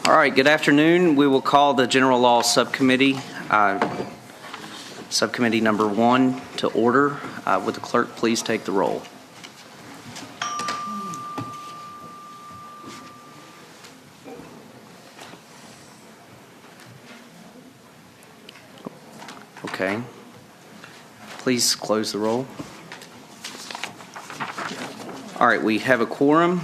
All right, good afternoon. We will call the General Law Subcommittee, Subcommittee number 1 to order. Would the clerk please take the roll? Okay. Please close the roll. All right, we have a quorum.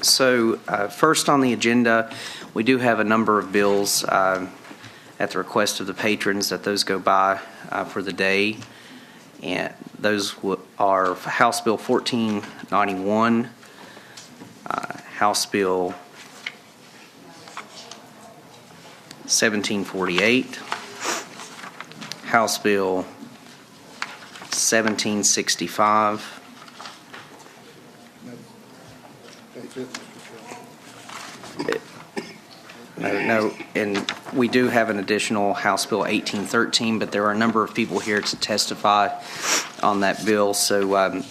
So first on the agenda, we do have a number of bills at the request of the patrons that those go by for the day. And those are House Bill 1491, House Bill 1748, House Bill 1765, No, and we do have an additional House Bill 1813, but there are a number of people here to testify on that bill. So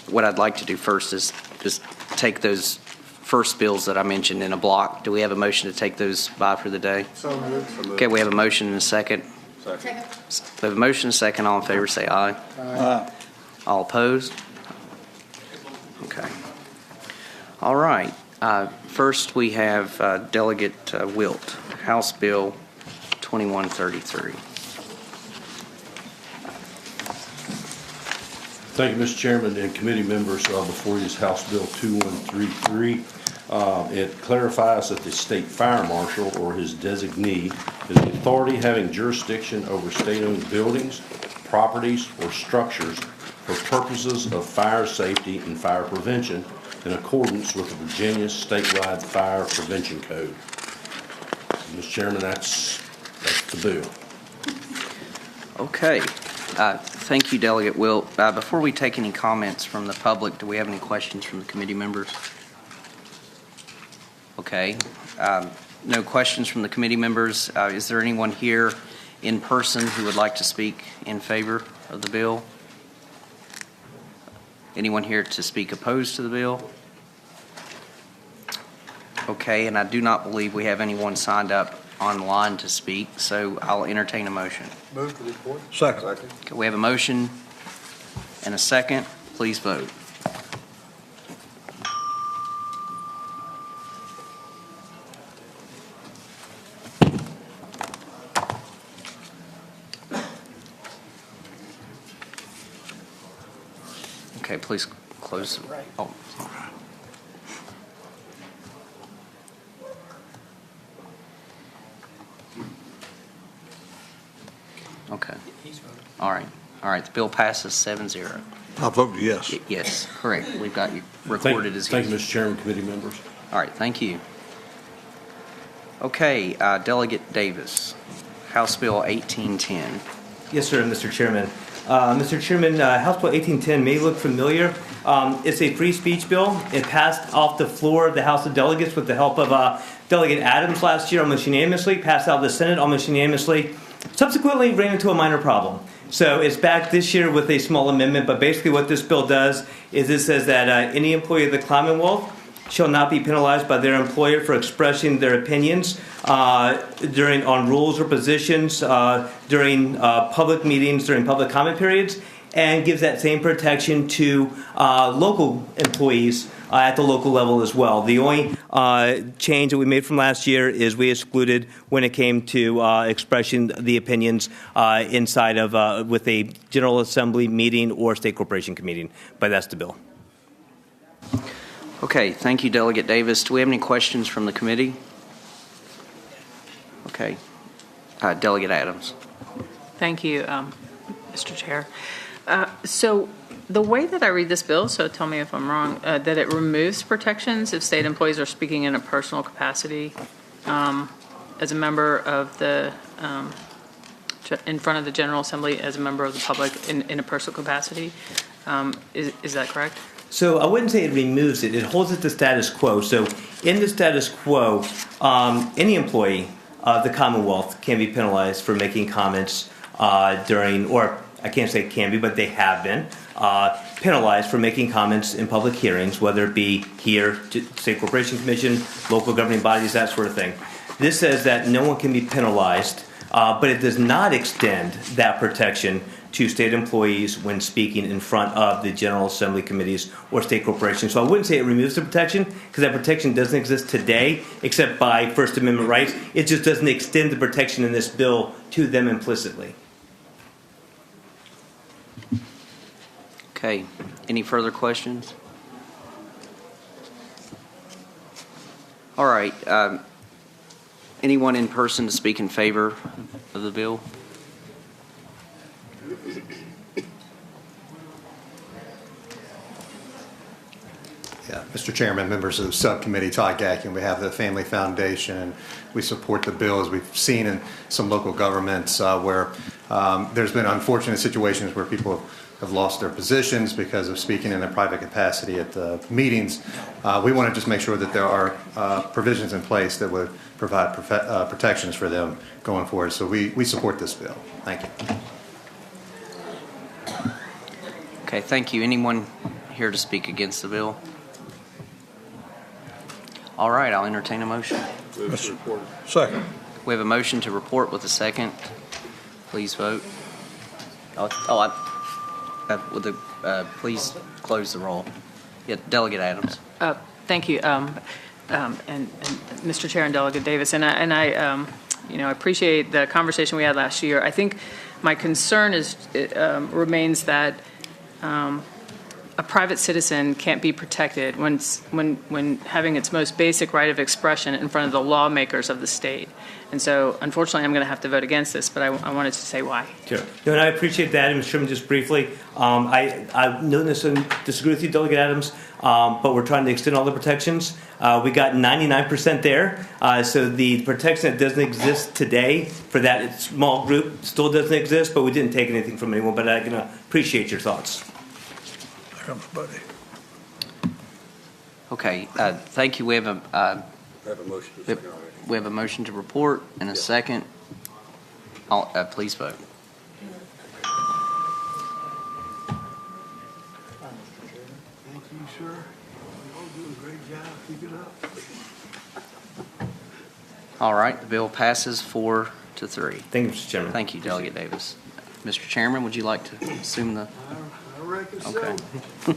what I'd like to do first is just take those first bills that I mentioned in a block. Do we have a motion to take those by for the day? So moved. Okay, we have a motion and a second. Second. We have a motion and a second. All in favor say aye. Aye. All opposed? Okay. All right. First, we have Delegate Wilt, House Bill 2133. Thank you, Mr. Chairman and committee members. Before you is House Bill 2133. It clarifies that the state fire marshal or his designee is the authority having jurisdiction over state-owned buildings, properties, or structures for purposes of fire safety and fire prevention in accordance with the Virginia Statewide Fire Prevention Code. Mr. Chairman, that's the bill. Okay. Thank you, Delegate Wilt. Before we take any comments from the public, do we have any questions from the committee members? Okay. No questions from the committee members. Is there anyone here in person who would like to speak in favor of the bill? Anyone here to speak opposed to the bill? Okay, and I do not believe we have anyone signed up online to speak, so I'll entertain a motion. Move to report. Second. Okay, we have a motion and a second. Please vote. Okay, please close. Oh, okay. All right. All right. The bill passes 7-0. I vote yes. Yes, correct. We've got you recorded as Thank you, yes. Mr. Chairman, committee members. All right. Thank you. Okay. Delegate Davis, House Bill 1810. Yes, sir, Mr. Chairman. Mr. Chairman, House Bill 1810 may look familiar. It's a free speech bill. It passed off the floor of the House of Delegates with the help of Delegate Adams last year almost unanimously, passed out of the Senate almost unanimously, subsequently ran into a minor problem. So it's back this year with a small amendment, but basically what this bill does is it says that any employee of the Commonwealth shall not be penalized by their employer for expressing their opinions on rules or positions during public meetings, during public comment periods, and gives that same protection to local employees at the local level as well. The only change that we made from last year is we excluded when it came to expressing the opinions inside of with a General Assembly meeting or state corporation meeting, but that's the bill. Okay, thank you, Delegate Davis. Do we have any questions from the committee? Okay. Delegate Adams. Thank you, Mr. Chair. So the way that I read this bill, so tell me if I'm wrong, that it removes protections if state employees are speaking in a personal capacity as a member of the, in front of the General Assembly as a member of the public in a personal capacity. Is that correct? So I wouldn't say it removes it. It holds it to status quo. So in the status quo, any employee of the Commonwealth can be penalized for making comments during, or I can't say can be, but they have been penalized for making comments in public hearings, whether it be here, State Corporation Commission, local governing bodies, that sort of thing. This says that no one can be penalized, but it does not extend that protection to state employees when speaking in front of the General Assembly committees or state corporations. So I wouldn't say it removes the protection, because that protection doesn't exist today except by First Amendment rights. It just doesn't extend the protection in this bill to them implicitly. Okay, any further questions? All right, anyone in person to speak in favor of the bill? Yeah, Mr. Chairman, members of the subcommittee, Todd Gacky on behalf of the Family Foundation, and we support the bill. As we've seen in some local governments where there's been unfortunate situations where people have lost their positions because of speaking in a private capacity at the meetings. We want to just make sure that there are provisions in place that would provide protections for them going forward. So we support this bill. Thank you. Okay, thank you. Anyone here to speak against the bill? All right, I'll entertain a motion. Second. We have a motion to report with a second. Please vote. Please close the roll. Yeah, Delegate Adams. Thank you, and Mr. Chair and Delegate Davis, and I appreciate the conversation we had last year. I think my concern remains that a private citizen can't be protected when having its most basic right of expression in front of the lawmakers of the state. And so, unfortunately, I'm going to have to vote against this, but I wanted to say why. Sure. No, and I appreciate that, Mr. Chairman, just briefly. I don't necessarily disagree with you, Delegate Adams, but we're trying to extend all the protections. We got 99% there, so the protection that doesn't exist today for that small group still doesn't exist, but we didn't take anything from anyone, but I can appreciate your thoughts. There comes Buddy. Okay, thank you. We have a motion to report and a second. Please vote. Thank you, sir. You're all doing a great job. Keep it up. All right, the bill passes 4-3. Thank you, Mr. Chairman. Thank you, Delegate Davis. Mr. Chairman, would you like to assume the? I reckon Okay. so.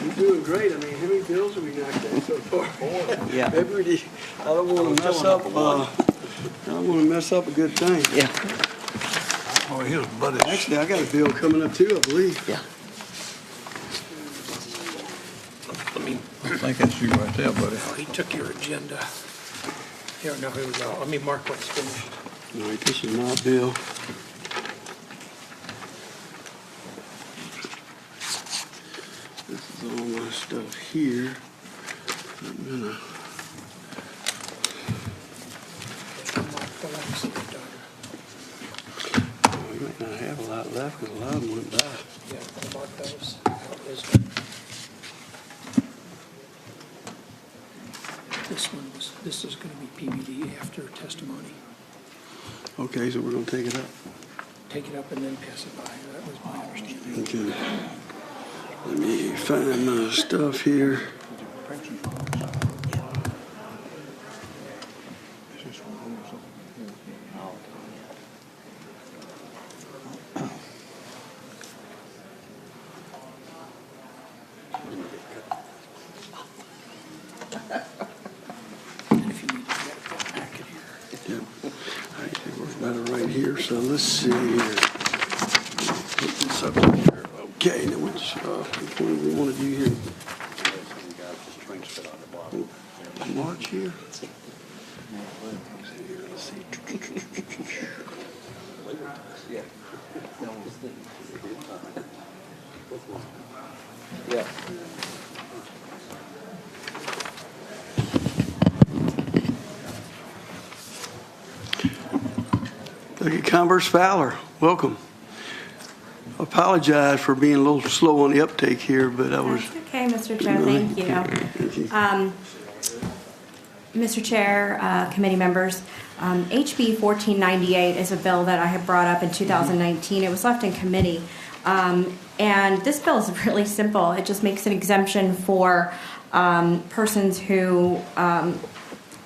You're doing great. I mean, how many bills have we knocked out so far? Yeah. Everybody, I don't want to mess up. I don't want to mess up a good thing. Yeah. Oh, here's Buddy. Actually, I got a bill coming up too, I believe. Yeah. I think that's you right there, Buddy. Oh, he took your agenda. Here, no, here we go. Let me mark what's finished. All right, this is my bill. This is all my stuff here. I'm gonna. Mark the ones that are done. We might not have a lot left because a lot of them went by. Yeah, I'll mark those. That is done. This is going to be PBD after testimony. Okay, so we're gonna take it up. Take it up and then pass it by. That was my understanding. Okay. Let me find my stuff here. And if you need to get that packet here. Yeah. I think we're about right here, so let's see here. Put this up here. Okay, now which one do we want to do here? March here? Let's see. Yeah. Delegate Converse Fowler, welcome. I apologize for being a little slow on the uptake here, but I was. That's okay, Mr. Chair, thank you. Thank you. Mr. Chair, committee members, HB 1498 is a bill that I had brought up in 2019. It was left in committee. And this bill is really simple. It just makes an exemption for persons who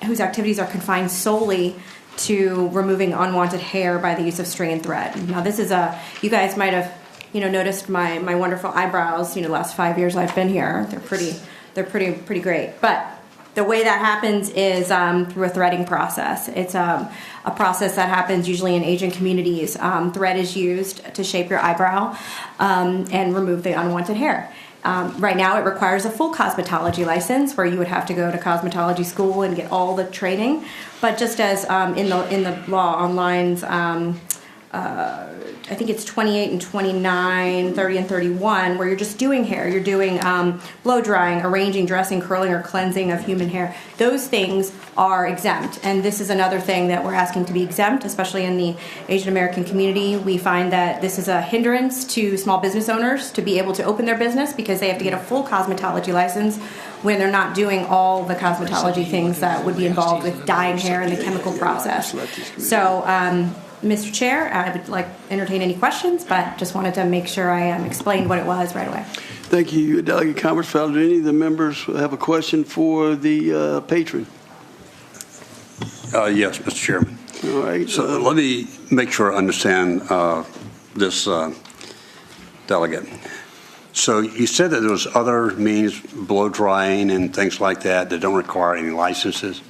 whose activities are confined solely to removing unwanted hair by the use of strand thread. Now, this is you guys might have, noticed my wonderful eyebrows. The last 5 years I've been here, they're pretty great. But the way that happens is through a threading process. It's a process that happens usually in Asian communities. Thread is used to shape your eyebrow and remove the unwanted hair. Right now, it requires a full cosmetology license, where you would have to go to cosmetology school and get all the training. But just as in the law on lines, I think it's 28 and 29, 30 and 31, where you're just doing hair. You're doing blow drying, arranging, dressing, curling, or cleansing of human hair. Those things are exempt. And this is another thing that we're asking to be exempt, especially in the Asian American community. We find that this is a hindrance to small business owners to be able to open their business, because they have to get a full cosmetology license when they're not doing all the cosmetology things that would be involved with dyeing hair and the chemical process. So, Mr. Chair, I would like to entertain any questions, but just wanted to make sure I explained what it was right away. Thank you, Delegate Commersfeld. Do any of the members have a question for the patron? Yes, Mr. Chairman. All right. So let me make sure I understand this delegate. So you said that there was other means, blow drying and things like that don't require any licenses.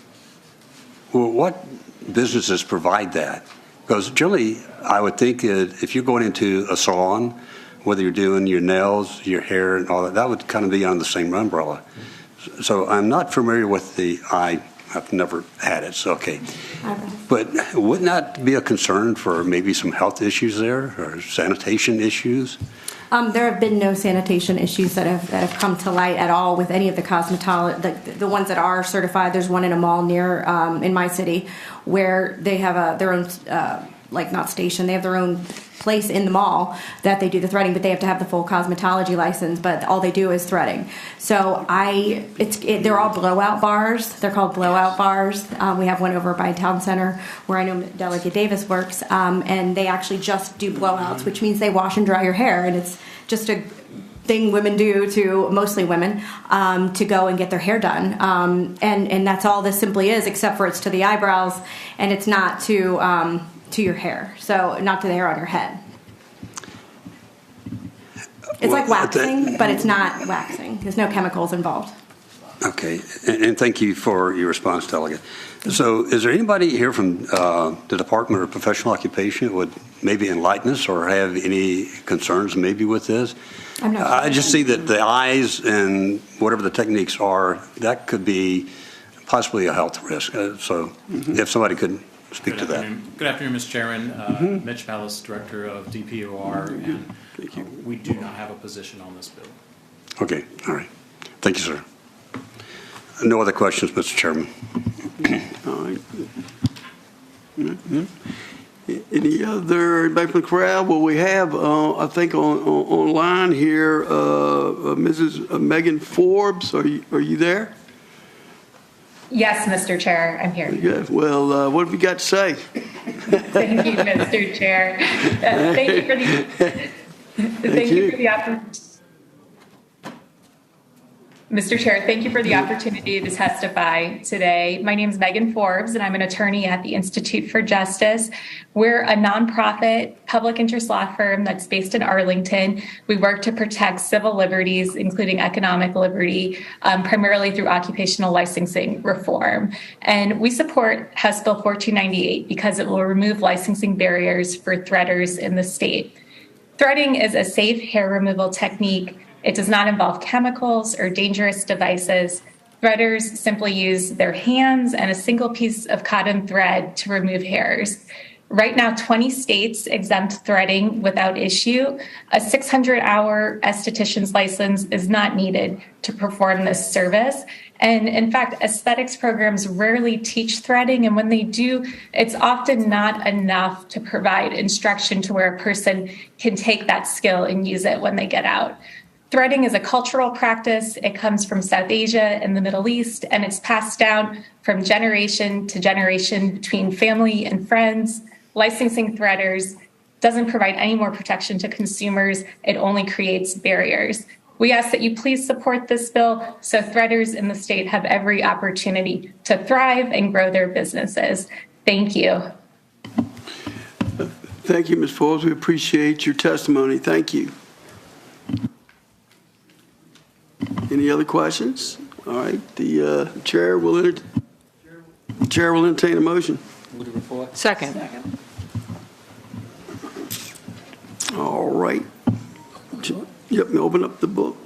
Well, what businesses provide that? Because generally, I would think if you're going into a salon, whether you're doing your nails, your hair, and all that, that would kind of be under the same umbrella. So I'm not familiar with I've never had it, so okay. But wouldn't that be a concern for maybe some health issues there, or sanitation issues? There have been no sanitation issues that have come to light at all with any of the cosmetology. The ones that are certified. There's one in a mall near in my city where they have their own not station. They have their own place in the mall that they do the threading, but they have to have the full cosmetology license. But all they do is threading. So they're all blowout bars. They're called blowout bars. We have one over by Town Center where I know Delegate Davis works, and they actually just do blowouts, which means they wash and dry your hair, and it's just a thing women do, to mostly women, to go and get their hair done, and that's all this simply is, except for it's to the eyebrows, and it's not to your hair, so not to the hair on your head. It's like waxing, but it's not waxing. There's no chemicals involved. Okay, and thank you for your response, Delegate. So is there anybody here from the Department of Professional Occupation who would maybe enlighten us or have any concerns maybe with this? I'm not sure. I just see that the eyes and whatever the techniques are, that could be possibly a health risk. So if somebody could speak to that. Good afternoon, Mr. Chairman. Mitch Pallas, Director of DPOR, and we do not have a position on this bill. Okay, all right. Thank you, sir. No other questions, Mr. Chairman. All right. Any other back from the crowd? Well, we have, I think, online here, Mrs. Megan Forbes. Are you there? Yes, Mr. Chair, I'm here. Good. Well, what have you got to say? Thank you, Mr. Chair. Thank you for the opportunity. Mr. Chair, thank you for the opportunity to testify today. My name is Megan Forbes, and I'm an attorney at the Institute for Justice. We're a nonprofit public interest law firm that's based in Arlington. We work to protect civil liberties, including economic liberty, primarily through occupational licensing reform. And we support House Bill 1498 because it will remove licensing barriers for threaders in the state. Threading is a safe hair removal technique. It does not involve chemicals or dangerous devices. Threaders simply use their hands and a single piece of cotton thread to remove hairs. Right now, 20 states exempt threading without issue. A 600-hour esthetician's license is not needed to perform this service. And in fact, aesthetics programs rarely teach threading. And when they do, it's often not enough to provide instruction to where a person can take that skill and use it when they get out. Threading is a cultural practice. It comes from South Asia and the Middle East, and it's passed down from generation to generation between family and friends. Licensing threaders doesn't provide any more protection to consumers. It only creates barriers. We ask that you please support this bill so threaders in the state have every opportunity to thrive and grow their businesses. Thank you. Thank you, Ms. Forbes. We appreciate your testimony. Thank you. Any other questions? All right, the chair will entertain a motion. Second. All right. Yep, open up the book.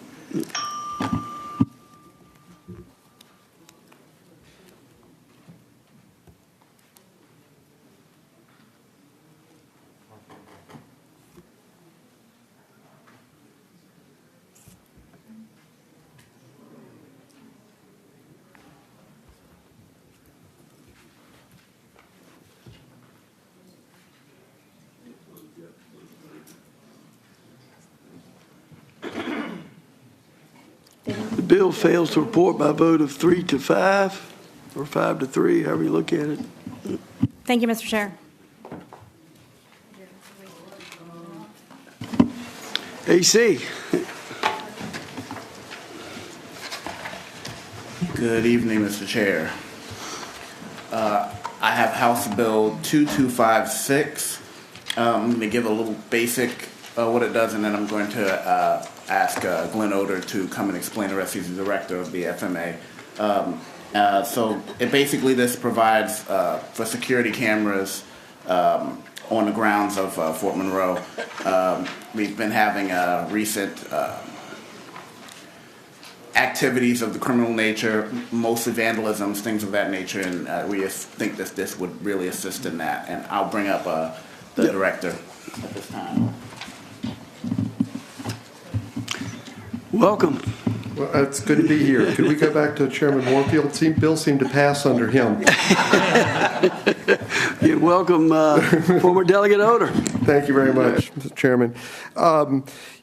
The bill fails to report by a vote of 3-5 or 5-3, however you look at it. Thank you, Mr. Chair. AC. Good evening, Mr. Chair. I have House Bill 2256. I'm going to give a little basic what it does, and then I'm going to ask Glenn Oder to come and explain the rest. He's the director of the FMA. So basically this provides for security cameras on the grounds of Fort Monroe. We've been having recent activities of the criminal nature, mostly vandalisms, things of that nature, and we think that this would really assist in that. And I'll bring up the director at this time. Welcome. Well, it's good to be here. Could we go back to Chairman Warfield? Bill seemed to pass under him. Yeah, welcome, former Delegate Oder. Thank you very much, Mr. Chairman.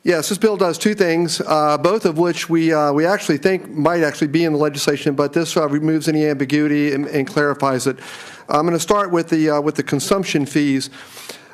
Yes, this bill does two things, both of which we actually think might actually be in the legislation, but this removes any ambiguity and clarifies it. I'm going to start with the consumption fees.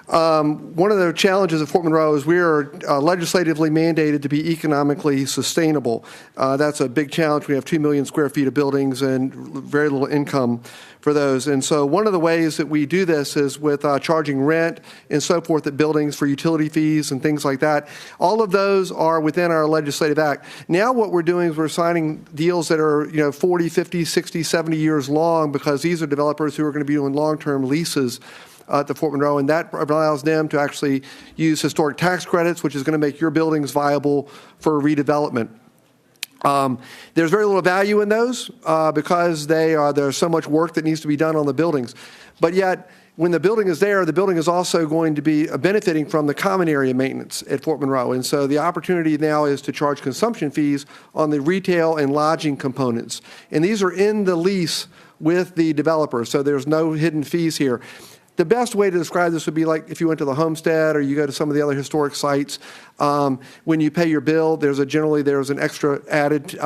One of the challenges of Fort Monroe is we are legislatively mandated to be economically sustainable. That's a big challenge. We have 2 million square feet of buildings and very little income for those. And so one of the ways that we do this is with charging rent and so forth at buildings for utility fees and things like that. All of those are within our legislative act. Now what we're doing is we're signing deals that are 40, 50, 60, 70 years long, because these are developers who are going to be doing long-term leases at the Fort Monroe, and that allows them to actually use historic tax credits, which is going to make your buildings viable for redevelopment. There's very little value in those because there's so much work that needs to be done on the buildings. But yet, when the building is there, the building is also going to be benefiting from the common area maintenance at Fort Monroe. And so the opportunity now is to charge consumption fees on the retail and lodging components. And these are in the lease with the developer, so there's no hidden fees here. The best way to describe this would be like if you went to the Homestead or you go to some of the other historic sites. When you pay your bill, there's an extra added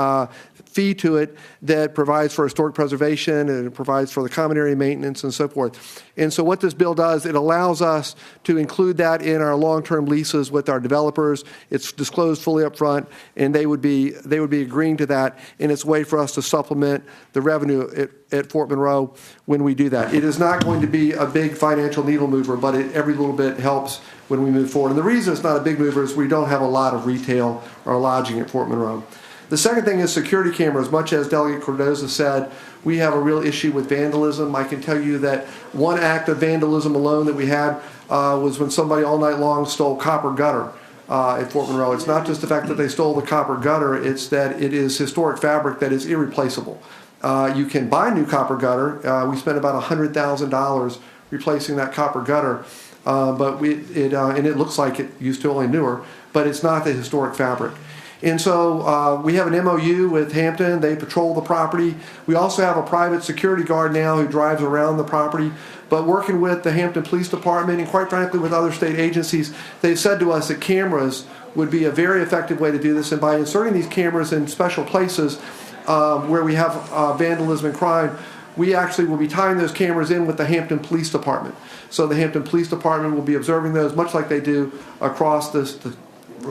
fee to it that provides for historic preservation, and it provides for the common area maintenance and so forth. And so what this bill does, it allows us to include that in our long-term leases with our developers. It's disclosed fully up front, and they would be agreeing to that, and it's a way for us to supplement the revenue at Fort Monroe when we do that. It is not going to be a big financial needle mover, but every little bit helps when we move forward. And the reason it's not a big mover is we don't have a lot of retail or lodging at Fort Monroe. The second thing is security cameras. Much as Delegate Cardoza said, we have a real issue with vandalism. I can tell you that one act of vandalism alone that we had was when somebody all night long stole copper gutter at Fort Monroe. It's not just the fact that they stole the copper gutter, it's that it is historic fabric that is irreplaceable. You can buy new copper gutter. We spent about $100,000 replacing that copper gutter, but it looks like it used to only newer, but it's not the historic fabric. And so we have an MOU with Hampton. They patrol the property. We also have a private security guard now who drives around the property. But working with the Hampton Police Department and quite frankly with other state agencies, they've said to us that cameras would be a very effective way to do this. And by inserting these cameras in special places where we have vandalism and crime, we actually will be tying those cameras in with the Hampton Police Department. So the Hampton Police Department will be observing those much like they do across the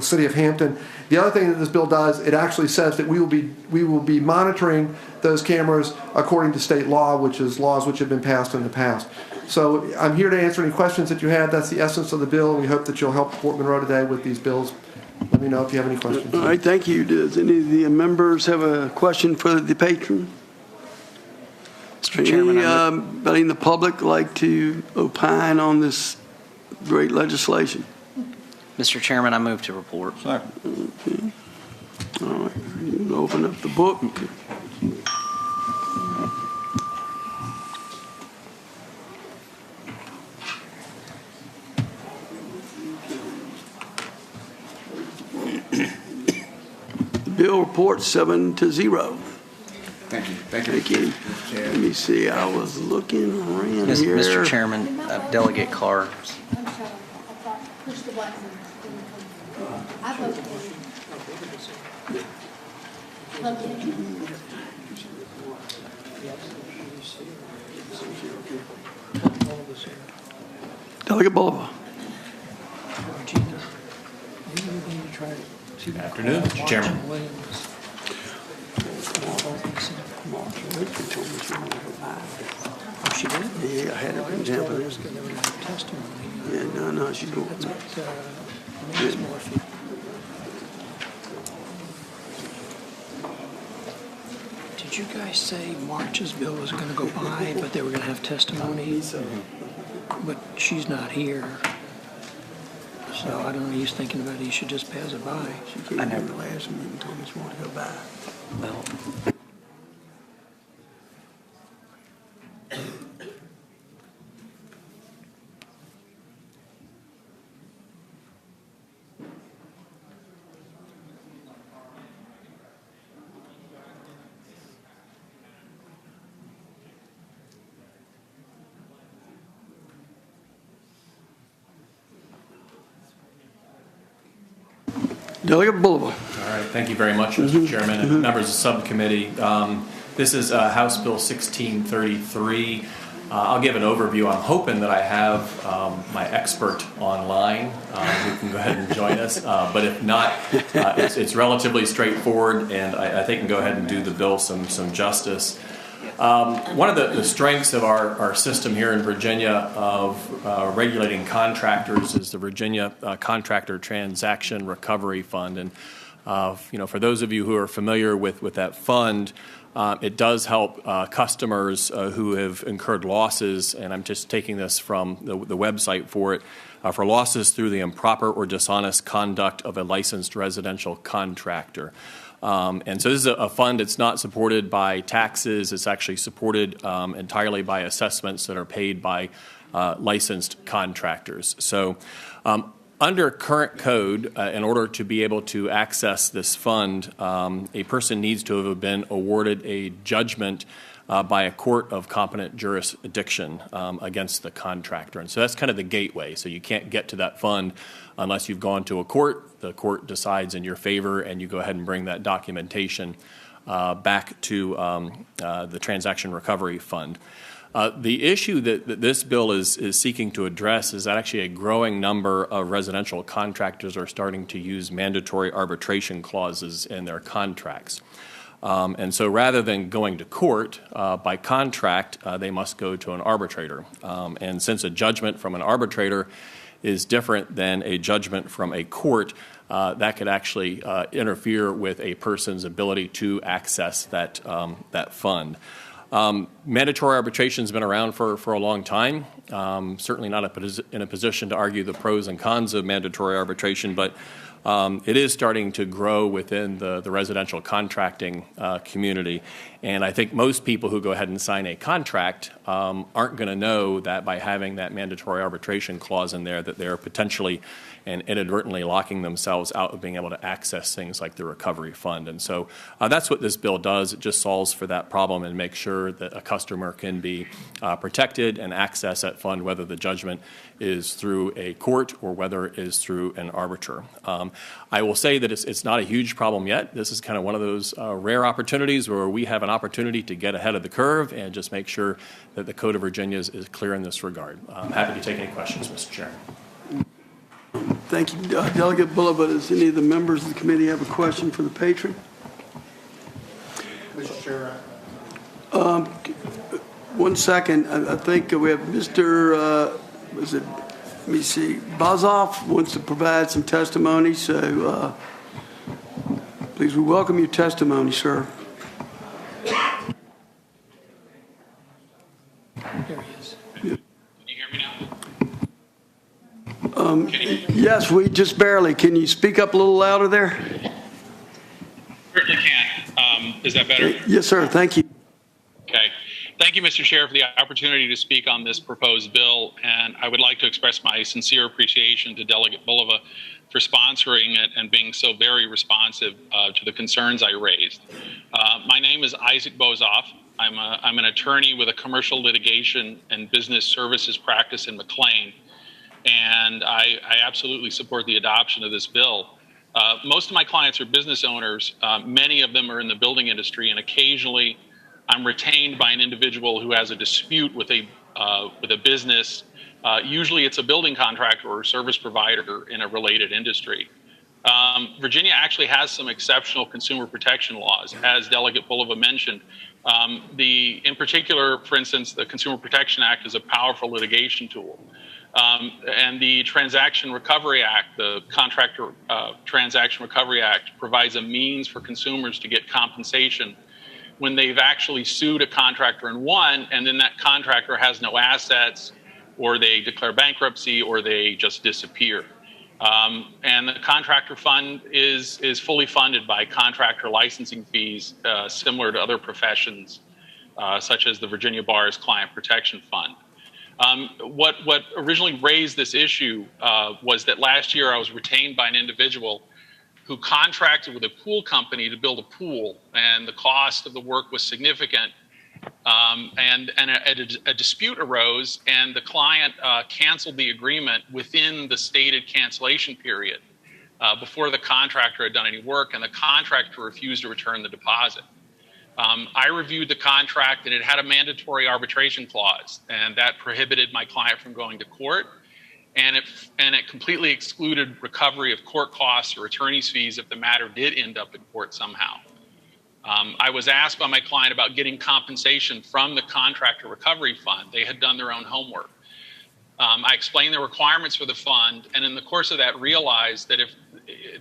City of Hampton. The other thing that this bill does, it actually says that we will be monitoring those cameras according to state law, which is laws which have been passed in the past. So I'm here to answer any questions that you have. That's the essence of the bill, and we hope that you'll help Fort Monroe today with these bills. Let me know if you have any questions. All right, thank you. Does any of the members have a question for the patron? Mr. Chairman, Anybody in the public like to opine on this great legislation? Mr. Chairman, I move to report. Okay. All right, you can open up the book. The bill reports 7-0. Thank you. Thank you. Let me see, I was looking around here. Mr. Chairman, Delegate Carr. Push the button. I voted. Delegate Bolivar. Good afternoon, Mr. Chairman. Oh, she did? Yeah, I had it written down. There was going to have testimony. Yeah, no, she's going. That's what Ms. Morphy. Did you guys say March's bill was going to go by, but they were going to have testimony? But she's not here. So I don't know, he's thinking about it, he should just pass it by. She came in the last meeting and told me she wanted to go by. Well, Delegate Boulevard. All right, thank you very much, Mr. Chairman and members of the subcommittee. This is House Bill 1633. I'll give an overview. I'm hoping that I have my expert online who can go ahead and join us. But if not, it's relatively straightforward, and I think can go ahead and do the bill some justice. One of the strengths of our system here in Virginia of regulating contractors is the Virginia Contractor Transaction Recovery Fund. And for those of you who are familiar with that fund, it does help customers who have incurred losses, and I'm just taking this from the website for it, for losses through the improper or dishonest conduct of a licensed residential contractor. And so this is a fund that's not supported by taxes. It's actually supported entirely by assessments that are paid by licensed contractors. So under current code, in order to be able to access this fund, a person needs to have been awarded a judgment by a court of competent jurisdiction against the contractor. And so that's kind of the gateway. So you can't get to that fund unless you've gone to a court. The court decides in your favor, and you go ahead and bring that documentation back to the Transaction Recovery Fund. The issue that this bill is seeking to address is that actually a growing number of residential contractors are starting to use mandatory arbitration clauses in their contracts. And so rather than going to court, by contract, they must go to an arbitrator. And since a judgment from an arbitrator is different than a judgment from a court, that could actually interfere with a person's ability to access that fund. Mandatory arbitration has been around for a long time. Certainly not in a position to argue the pros and cons of mandatory arbitration, but it is starting to grow within the residential contracting community. And I think most people who go ahead and sign a contract aren't going to know that by having that mandatory arbitration clause in there that they're potentially and inadvertently locking themselves out of being able to access things like the recovery fund. And so that's what this bill does. It just solves for that problem and makes sure that a customer can be protected and access that fund, whether the judgment is through a court or whether it is through an arbiter. I will say that it's not a huge problem yet. This is kind of one of those rare opportunities where we have an opportunity to get ahead of the curve and just make sure that the Code of Virginia is clear in this regard. I'm happy to take any questions, Mr. Chairman. Thank you, Delegate Bullivan. Does any of the members of the committee have a question for the patron? Mr. Chair. 1 second. I think we have Mr. Let me see. Bozoff wants to provide some testimony, so please, we welcome your testimony, sir. There he is. Can you hear me now? Yes, we just barely. Can you speak up a little louder there? Certainly can. Is that better? Yes, sir. Thank you. Okay. Thank you, Mr. Chair, for the opportunity to speak on this proposed bill, and I would like to express my sincere appreciation to Delegate Bullivan for sponsoring it and being so very responsive to the concerns I raised. My name is Isaac Bozoff. I'm an attorney with a commercial litigation and business services practice in McLean, and I absolutely support the adoption of this bill. Most of my clients are business owners. Many of them are in the building industry, and occasionally I'm retained by an individual who has a dispute with a business. Usually it's a building contractor or a service provider in a related industry. Virginia actually has some exceptional consumer protection laws, as Delegate Bullivan mentioned. In particular, for instance, the Consumer Protection Act is a powerful litigation tool. And the Transaction Recovery Act, the Contractor Transaction Recovery Act, provides a means for consumers to get compensation when they've actually sued a contractor and won, and then that contractor has no assets, or they declare bankruptcy, or they just disappear. And the contractor fund is fully funded by contractor licensing fees, similar to other professions, such as the Virginia Bar's Client Protection Fund. What originally raised this issue was that last year I was retained by an individual who contracted with a pool company to build a pool, and the cost of the work was significant. And a dispute arose, and the client canceled the agreement within the stated cancellation period before the contractor had done any work, and the contractor refused to return the deposit. I reviewed the contract, and it had a mandatory arbitration clause, and that prohibited my client from going to court. And it completely excluded recovery of court costs or attorney's fees if the matter did end up in court somehow. I was asked by my client about getting compensation from the Contractor Recovery Fund. They had done their own homework. I explained the requirements for the fund, and in the course of that realized that if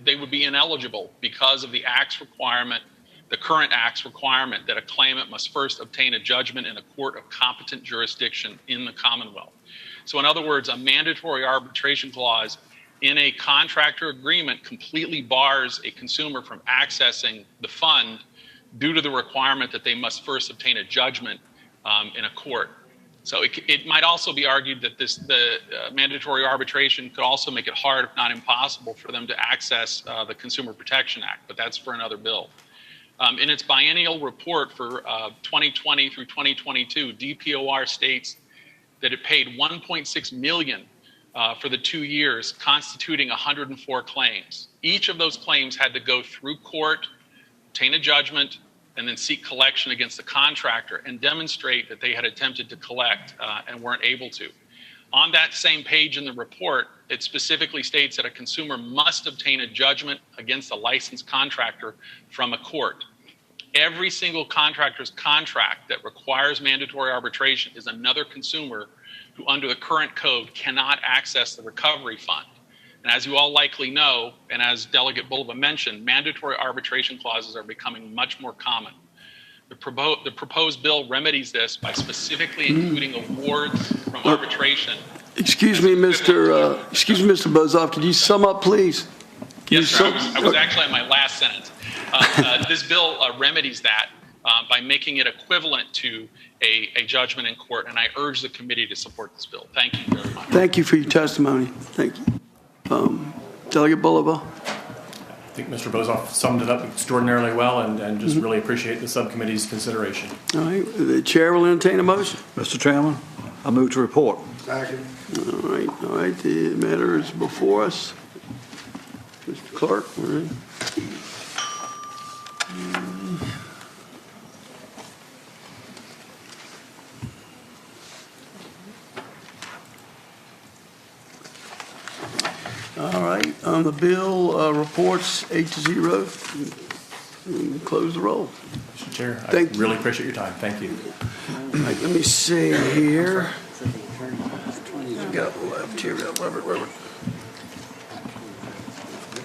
they would be ineligible because of the Act's requirement, the current Act's requirement that a claimant must first obtain a judgment in a court of competent jurisdiction in the Commonwealth. So in other words, a mandatory arbitration clause in a contractor agreement completely bars a consumer from accessing the fund due to the requirement that they must first obtain a judgment in a court. So it might also be argued that the mandatory arbitration could also make it hard, if not impossible, for them to access the Consumer Protection Act, but that's for another bill. In its biennial report for 2020 through 2022, DPOR states that it paid $1.6 million for the 2 years, constituting 104 claims. Each of those claims had to go through court, obtain a judgment, and then seek collection against the contractor and demonstrate that they had attempted to collect and weren't able to. On that same page in the report, it specifically states that a consumer must obtain a judgment against a licensed contractor from a court. Every single contractor's contract that requires mandatory arbitration is another consumer who, under the current code, cannot access the recovery fund. And as you all likely know, and as Delegate Bullivan mentioned, mandatory arbitration clauses are becoming much more common. The proposed bill remedies this by specifically including awards from arbitration. Excuse me, Mr. Bozoff, could you sum up, please? Yes, sir. I was actually on my last sentence. This bill remedies that by making it equivalent to a judgment in court, and I urge the committee to support this bill. Thank you very much. Thank you for your testimony. Thank you. Delegate Bullivan. I think Mr. Bozoff summed it up extraordinarily well, and just really appreciate the subcommittee's consideration. All right. The chair will entertain a motion. Mr. Chairman, I move to report. Second. All right. The matter is before us. Mr. Clark, all right. All right, on the bill, reports 8-0. Close the roll. Mr. Chair, I Thank you. really appreciate your time. Thank you. All right, let me see here. We got left here, we got Robert.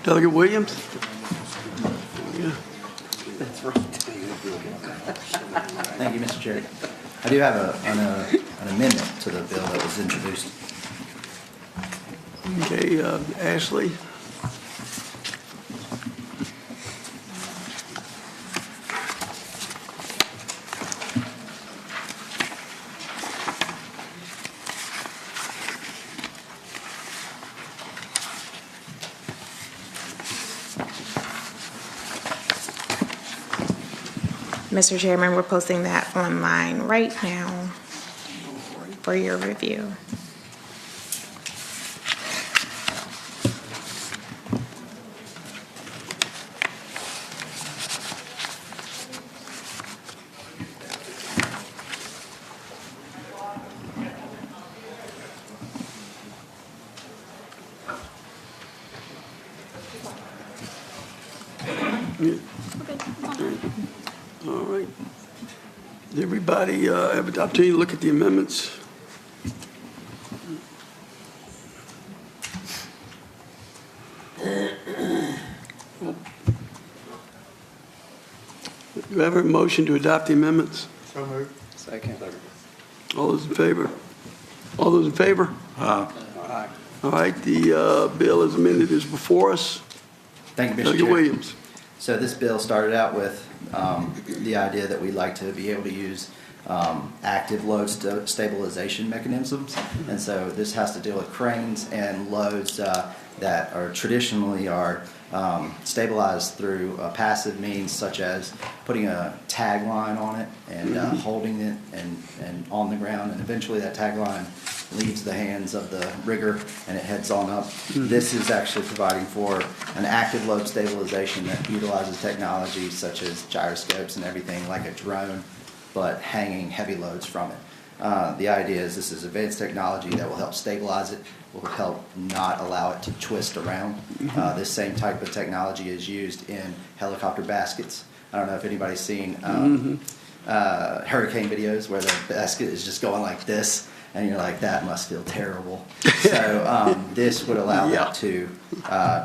Delegate Williams? Yeah. Thank you, Mr. Chair. I do have an amendment to the bill that was introduced. Okay, Ashley? Mr. Chairman, we're posting that online right now for your review. All right. Did everybody have an opportunity to look at the amendments? Do you have a motion to adopt the amendments? So moved. Second. All those in favor? All those in favor? Aye. All right, the bill as amended is before us. Thank you, Mr. Delegate Chair. Williams. So this bill started out with the idea that we'd like to be able to use active load stabilization mechanisms. And so this has to deal with cranes and loads that are traditionally stabilized through passive means, such as putting a tag line on it and holding it and on the ground, and eventually that tag line leaves the hands of the rigger and it heads on up. This is actually providing for an active load stabilization that utilizes technology such as gyroscopes and everything like a drone, but hanging heavy loads from it. The idea is this is advanced technology that will help stabilize it, will help not allow it to twist around. This same type of technology is used in helicopter baskets. I don't know if anybody's seen hurricane videos where the basket is just going like this, and you're like, that must feel terrible. So this would allow that to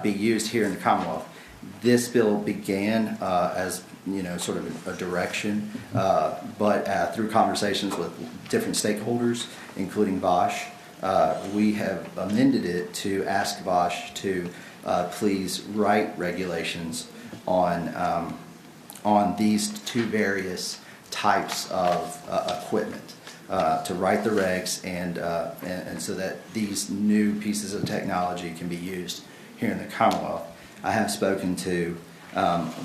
be used here in the Commonwealth. This bill began as sort of a direction, but through conversations with different stakeholders, including Bosch, we have amended it to ask Bosch to please write regulations on these two various types of equipment, to write the regs and so that these new pieces of technology can be used here in the Commonwealth. I have spoken to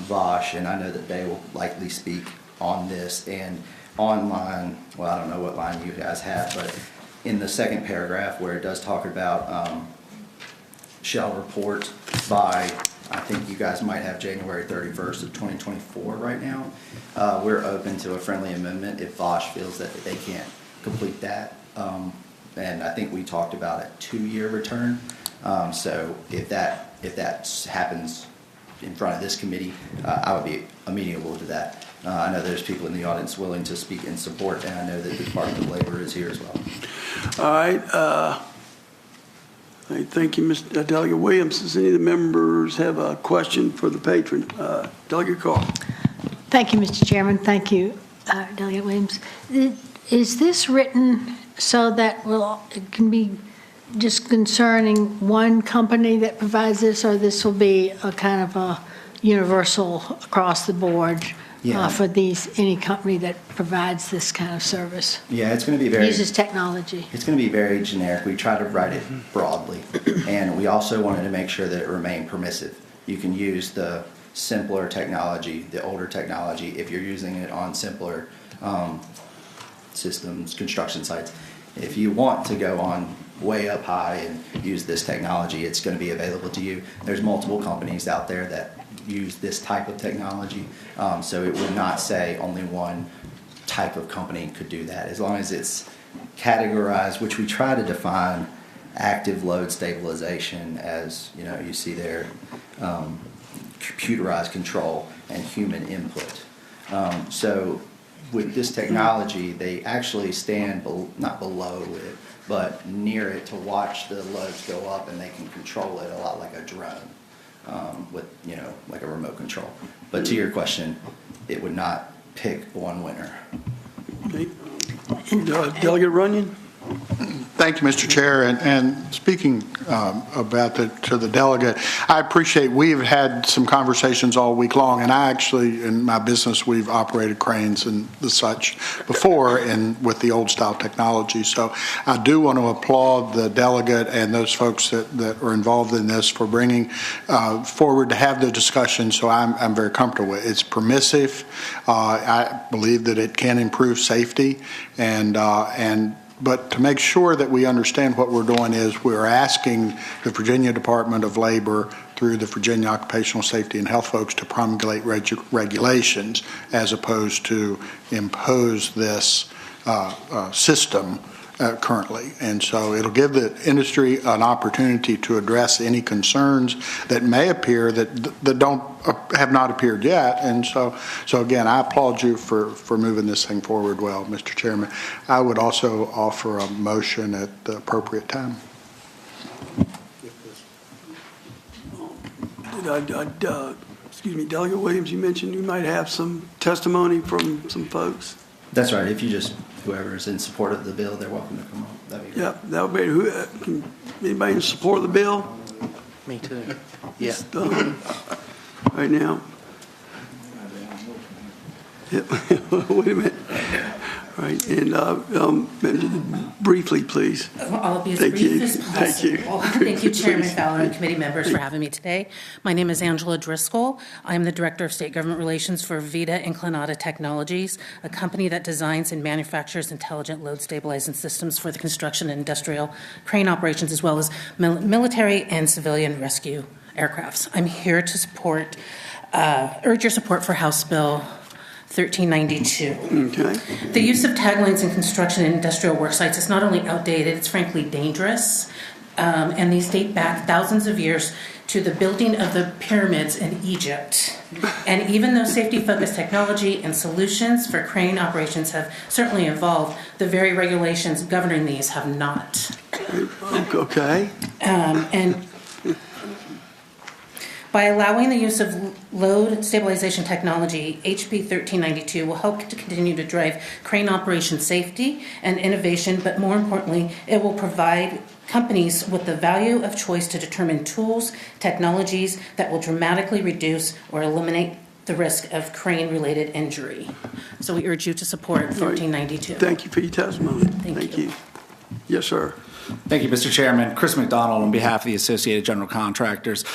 Bosch, and I know that they will likely speak on this. And online, well, I don't know what line you guys have, but in the second paragraph where it does talk about shall report by, I think you guys might have January 31st of 2024 right now. We're open to a friendly amendment if Bosch feels that they can't complete that. And I think we talked about a 2-year return. So if that happens in front of this committee, I would be amenable to that. I know there's people in the audience willing to speak in support, and I know that the Department of Labor is here as well. All right. Thank you, Mr. Delegate Williams. Does any of the members have a question for the patron? Delegate Carr. Thank you, Mr. Chairman. Thank you, Delegate Williams. Is this written so that it can be just concerning one company that provides this, or this will be a kind of a universal across the board for any company that provides this kind of service? Yeah, it's going to be very uses technology. It's going to be very generic. We try to write it broadly, and we also wanted to make sure that it remained permissive. You can use the simpler technology, the older technology, if you're using it on simpler systems, construction sites. If you want to go on way up high and use this technology, it's going to be available to you. There's multiple companies out there that use this type of technology, so it would not say only one type of company could do that. As long as it's categorized, which we try to define active load stabilization, as you see there, computerized control and human input. So with this technology, they actually stand not below it, but near it to watch the loads go up, and they can control it a lot like a drone with, like a remote control. But to your question, it would not pick one winner. Okay. Delegate Runyon? Thank you, Mr. Chair. And speaking about to the delegate, I appreciate we've had some conversations all week long, and I actually, in my business, we've operated cranes and the such before and with the old style technology. So I do want to applaud the delegate and those folks that are involved in this for bringing forward to have the discussion. So I'm very comfortable with it. It's permissive. I believe that it can improve safety but to make sure that we understand what we're doing is we're asking the Virginia Department of Labor through the Virginia Occupational Safety and Health folks to promulgate regulations as opposed to impose this system currently. And so it'll give the industry an opportunity to address any concerns that may appear that have not appeared yet. And so again, I applaud you for moving this thing forward well, Mr. Chairman. I would also offer a motion at the appropriate time. Excuse me, Delegate Williams, you mentioned you might have some testimony from some folks. That's right. If you just, whoever is in support of the bill, they're welcome to come on. That'd be great. Yeah, that would be, anybody in support of the bill? Me too. Yeah. Right now. Yeah. Wait a minute. All right, and briefly, please. I'll be as Thank brief you. as possible. Thank you. Thank you, Chairman Please. Fowler and committee members for having me today. My name is Angela Driscoll. I am the Director of State Government Relations for Vita Inclinata Technologies, a company that designs and manufactures intelligent load stabilizing systems for the construction and industrial crane operations, as well as military and civilian rescue aircrafts. I'm here to urge your support for House Bill 1392. Okay. The use of taglines in construction and industrial work sites is not only outdated, it's frankly dangerous, and these date back thousands of years to the building of the pyramids in Egypt. And even though safety-focused technology and solutions for crane operations have certainly evolved, the very regulations governing these have not. Okay. And by allowing the use of load stabilization technology, HB 1392 will help to continue to drive crane operation safety and innovation, but more importantly, it will provide companies with the value of choice to determine tools, technologies that will dramatically reduce or eliminate the risk of crane-related injury. So we urge you to support 1392. Thank you for your testimony. Thank you. Yes, sir. Thank you, Mr. Chairman. Chris McDonald on behalf of the Associated General Contractors.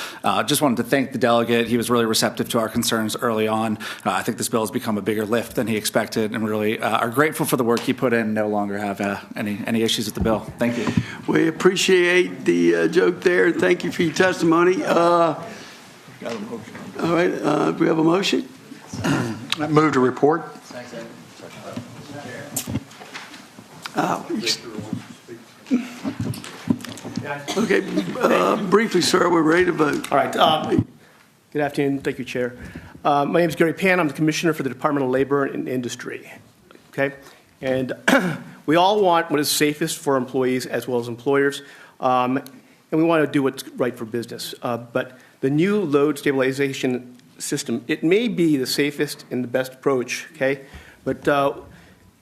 Just wanted to thank the delegate. He was really receptive to our concerns early on. I think this bill has become a bigger lift than he expected, and really are grateful for the work he put in and no longer have any issues with the bill. Thank you. We appreciate the joke there, and thank you for your testimony. Got a motion. All right, we have a motion? Move to report. Okay, briefly, sir, we're ready to vote. All right. Good afternoon. Thank you, Chair. My name is Gary Pan. I'm the Commissioner for the Department of Labor and Industry. Okay? And we all want what is safest for employees as well as employers, and we want to do what's right for business. But the new load stabilization system, it may be the safest and the best approach, okay? But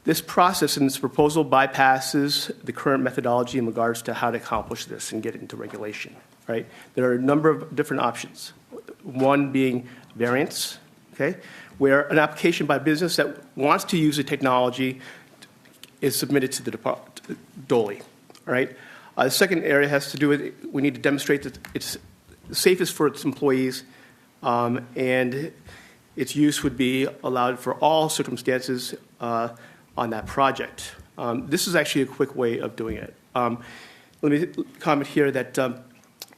this process and this proposal bypasses the current methodology in regards to how to accomplish this and get it into regulation, right? There are a number of different options. One being variance, okay, where an application by business that wants to use the technology is submitted to the DOLE, all right? The second area has to do with we need to demonstrate that it's safest for its employees, and its use would be allowed for all circumstances on that project. This is actually a quick way of doing it. Let me comment here that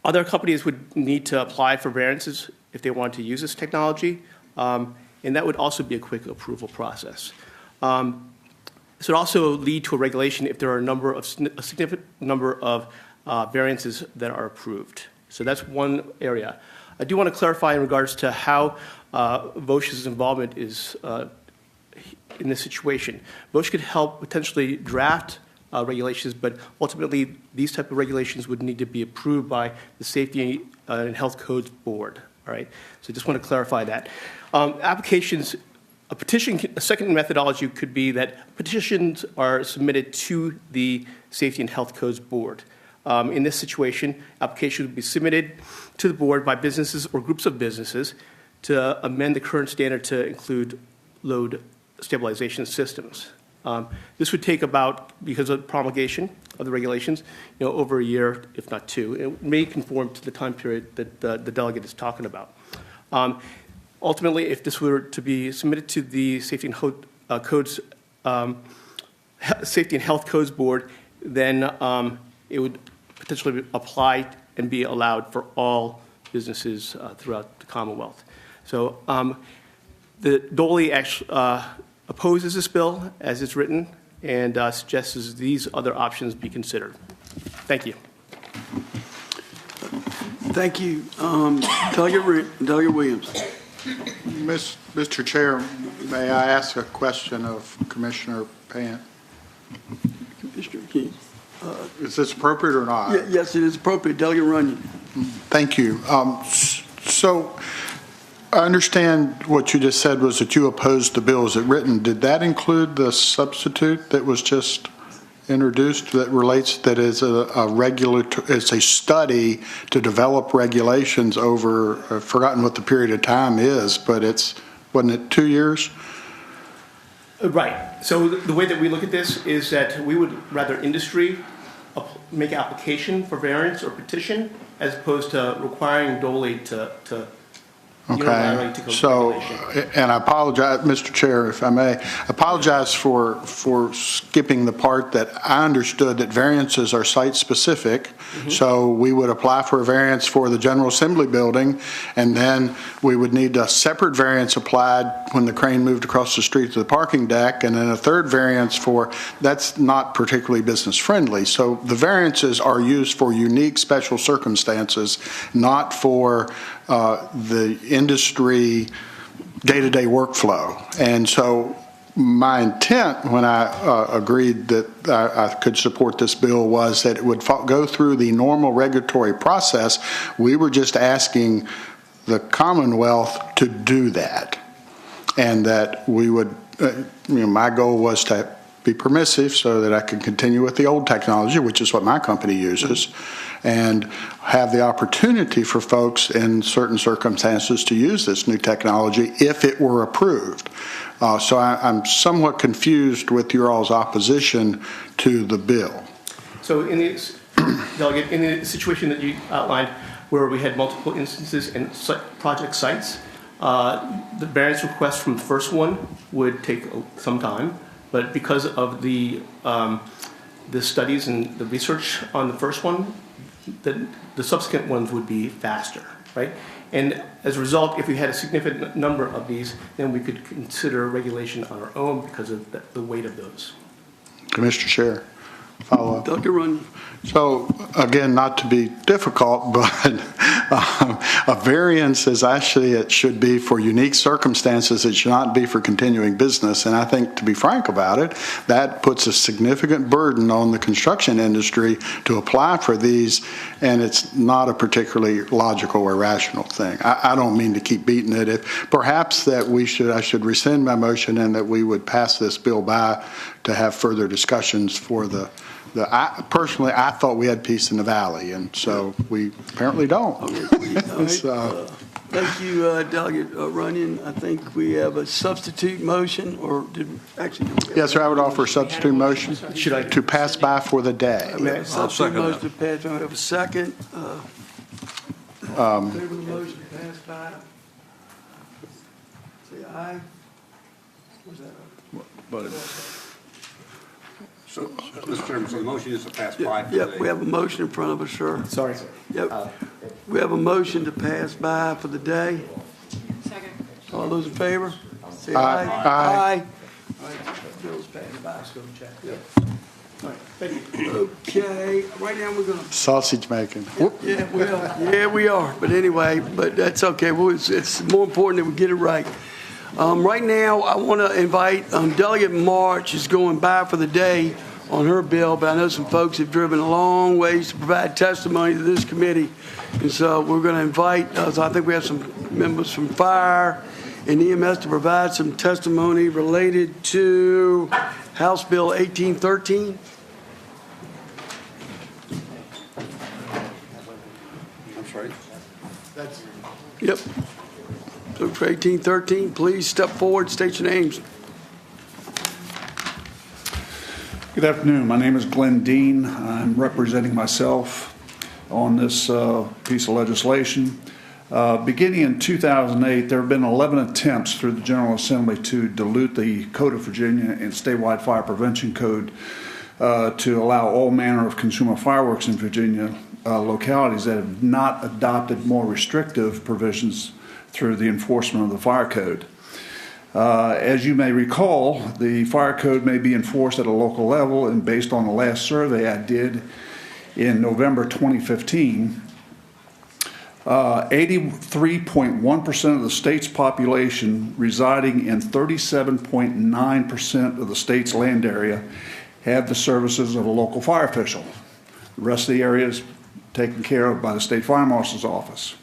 other companies would need to apply for variances if they want to use this technology, and that would also be a quick approval process. This would also lead to a regulation if there are a significant number of variances that are approved. So that's one area. I do want to clarify in regards to how VOSH's involvement is in this situation. VOSH could help potentially draft regulations, but ultimately these type of regulations would need to be approved by the Safety and Health Codes Board. All right, so just want to clarify that. Applications, a second methodology could be that petitions are submitted to the Safety and Health Codes Board. In this situation, applications would be submitted to the board by businesses or groups of businesses to amend the current standard to include load stabilization systems. This would take about, because of promulgation of the regulations, over a year, if not two. It may conform to the time period that the delegate is talking about. Ultimately, if this were to be submitted to the Safety and Health Codes Board, then it would potentially apply and be allowed for all businesses throughout the Commonwealth. So the DOLE actually opposes this bill as it's written and suggests these other options be considered. Thank you. Thank you. Delegate Williams. Mr. Chair, may I ask a question of Commissioner Pant? Commissioner King. Is this appropriate or not? Yes, it is appropriate. Delegate Runyon. Thank you. So I understand what you just said was that you opposed the bill as it written. Did that include the substitute that was just introduced that relates, that is it's a study to develop regulations over, I've forgotten what the period of time is, but wasn't it 2 years? Right. So the way that we look at this is that we would rather industry make application for variance or petition as opposed to requiring DOLE to Okay, so, and I apologize, Mr. Chair, if I may, apologize for skipping the part that I understood that variances are site-specific. Mm-hmm. So we would apply for a variance for the General Assembly building, and then we would need a separate variance applied when the crane moved across the street to the parking deck, and then a third variance for, that's not particularly business-friendly. So the variances are used for unique special circumstances, not for the industry day-to-day workflow. And so my intent when I agreed that I could support this bill was that it would go through the normal regulatory process. We were just asking the Commonwealth to do that. And that we would, my goal was to be permissive so that I could continue with the old technology, which is what my company uses, and have the opportunity for folks in certain circumstances to use this new technology if it were approved. So I'm somewhat confused with your all's opposition to the bill. So in the delegate, in the situation that you outlined where we had multiple instances and project sites, the variance request from the first one would take some time, but because of the studies and the research on the first one, the subsequent ones would be faster, right? And as a result, if we had a significant number of these, then we could consider regulation on our own because of the weight of those. Mr. Chair, follow up. Dr. Run. So again, not to be difficult, but a variance is actually, it should be for unique circumstances. It should not be for continuing business. And I think, to be frank about it, that puts a significant burden on the construction industry to apply for these, and it's not a particularly logical or rational thing. I don't mean to keep beating it. If perhaps that I should rescind my motion and that we would pass this bill by to have further discussions for personally, I thought we had peace in the valley, and so we apparently don't. So. Thank you, Delegate Runyon. I think we have a substitute motion, or Yes, sir, I would offer a substitute motion to pass by for the day. Substitute motion to pass. We have a second. Favor the motion to pass by. Say aye. What's that? So, Mr. Chairman, so the motion is to pass by. Yep, we have a motion in front of us, sir. Sorry. Yep. We have a motion to pass by for the day. Second. All those in favor? Say Aye. Aye. All right, bill's passed by. Let's go check. Yep. Okay, right now we're gonna. Sausage making. Yeah, we are. But anyway, but that's okay. Well, it's more important that we get it right. Right now, I want to invite Delegate March is going by for the day on her bill, but I know some folks have driven a long ways to provide testimony to this committee. And so we're going to invite, so I think we have some members from Fire and EMS to provide some testimony related to House Bill 1813. I'm sorry. Yep. So for 1813, please step forward, state your names. Good afternoon. My name is Glenn Dean. I'm representing myself on this piece of legislation. Beginning in 2008, there have been 11 attempts through the General Assembly to dilute the Code of Virginia and statewide fire prevention code to allow all manner of consumer fireworks in Virginia localities that have not adopted more restrictive provisions through the enforcement of the fire code. As you may recall, the fire code may be enforced at a local level, and based on the last survey I did in November 2015, 83.1% of the state's population residing in 37.9% of the state's land area have the services of a local fire official. The rest of the area is taken care of by the State Fire Marshal's Office.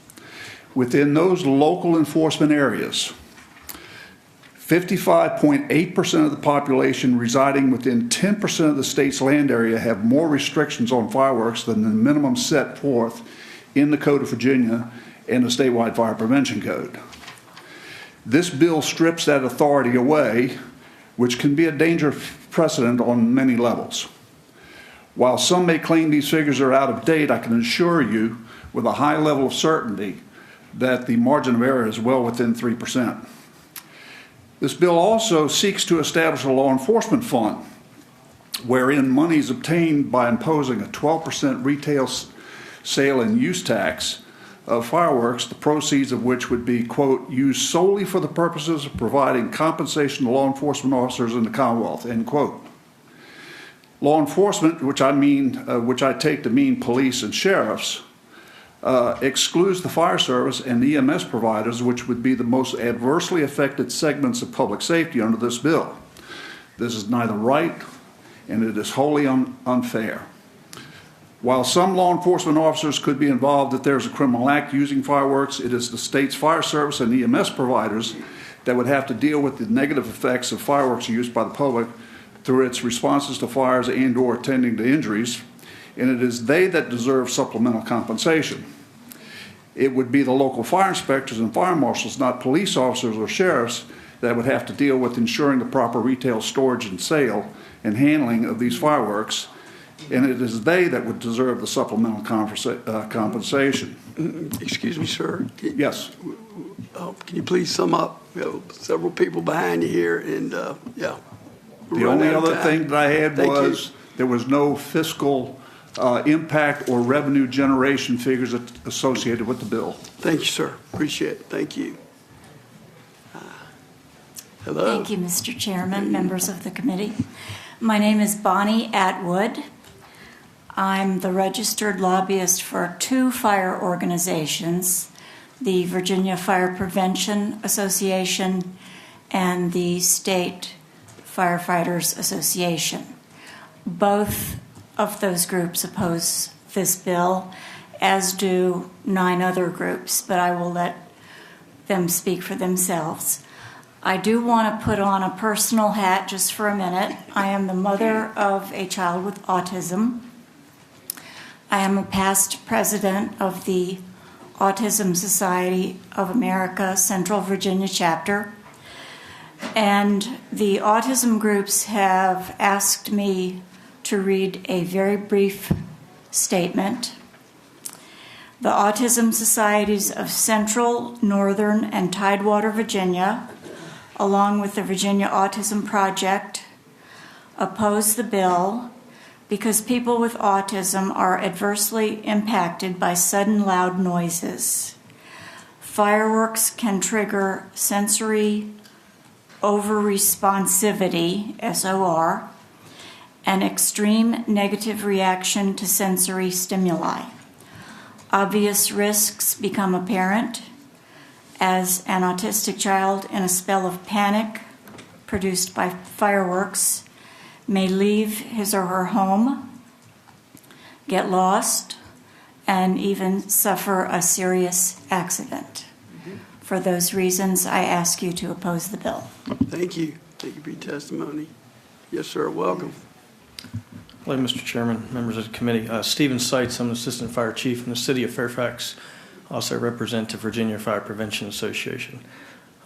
Within those local enforcement areas, 55.8% of the population residing within 10% of the state's land area have more restrictions on fireworks than the minimum set forth in the Code of Virginia and the statewide fire prevention code. This bill strips that authority away, which can be a dangerous precedent on many levels. While some may claim these figures are out of date, I can assure you with a high level of certainty that the margin of error is well within 3%. This bill also seeks to establish a law enforcement fund wherein money is obtained by imposing a 12% retail sale and use tax of fireworks, the proceeds of which would be, quote, used solely for the purposes of providing compensation to law enforcement officers in the Commonwealth, end quote. Law enforcement, which I take to mean police and sheriffs, excludes the fire service and EMS providers, which would be the most adversely affected segments of public safety under this bill. This is neither right and it is wholly unfair. While some law enforcement officers could be involved if there's a criminal act using fireworks, it is the state's fire service and EMS providers that would have to deal with the negative effects of fireworks use by the public through its responses to fires and or attending to injuries, and it is they that deserve supplemental compensation. It would be the local fire inspectors and fire marshals, not police officers or sheriffs, that would have to deal with ensuring the proper retail storage and sale and handling of these fireworks, and it is they that would deserve the supplemental compensation. Excuse me, sir. Yes. Can you please sum up? We have several people behind you here, and yeah. The only other thing that I had was there was no fiscal impact or revenue generation figures associated with the bill. Thank you, sir. Appreciate it. Thank you. Hello. Thank you, Mr. Chairman, members of the committee. My name is Bonnie Atwood. I'm the registered lobbyist for two fire organizations, the Virginia Fire Prevention Association and the State Firefighters Association. Both of those groups oppose this bill, as do 9 other groups, but I will let them speak for themselves. I do want to put on a personal hat just for a minute. I am the mother of a child with autism. I am a past president of the Autism Society of America Central Virginia chapter. And the autism groups have asked me to read a very brief statement. The Autism Societies of Central, Northern, and Tidewater, Virginia, along with the Virginia Autism Project, oppose the bill because people with autism are adversely impacted by sudden loud noises. Fireworks can trigger sensory over-responsivity, SOR, an extreme negative reaction to sensory stimuli. Obvious risks become apparent as an autistic child in a spell of panic produced by fireworks may leave his or her home, get lost, and even suffer a serious accident. For those reasons, I ask you to oppose the bill. Thank you. Thank you for your testimony. Yes, sir. Welcome. Hello, Mr. Chairman, members of the committee. Stephen Seitz, I'm the Assistant Fire Chief in the City of Fairfax. Also represent the Virginia Fire Prevention Association.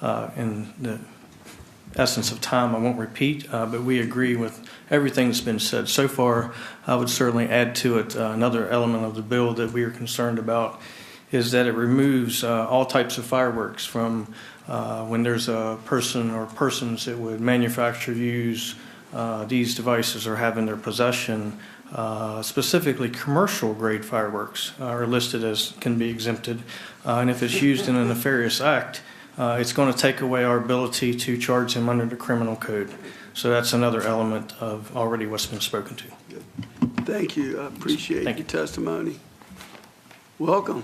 In the essence of time, I won't repeat, but we agree with everything that's been said so far. I would certainly add to it another element of the bill that we are concerned about is that it removes all types of fireworks from when there's a person or persons that would manufacture, use these devices or have in their possession. Specifically, commercial grade fireworks are listed as can be exempted. And if it's used in a nefarious act, it's going to take away our ability to charge them under the criminal code. So that's another element of already what's been spoken to. Thank you. I appreciate your testimony. Welcome.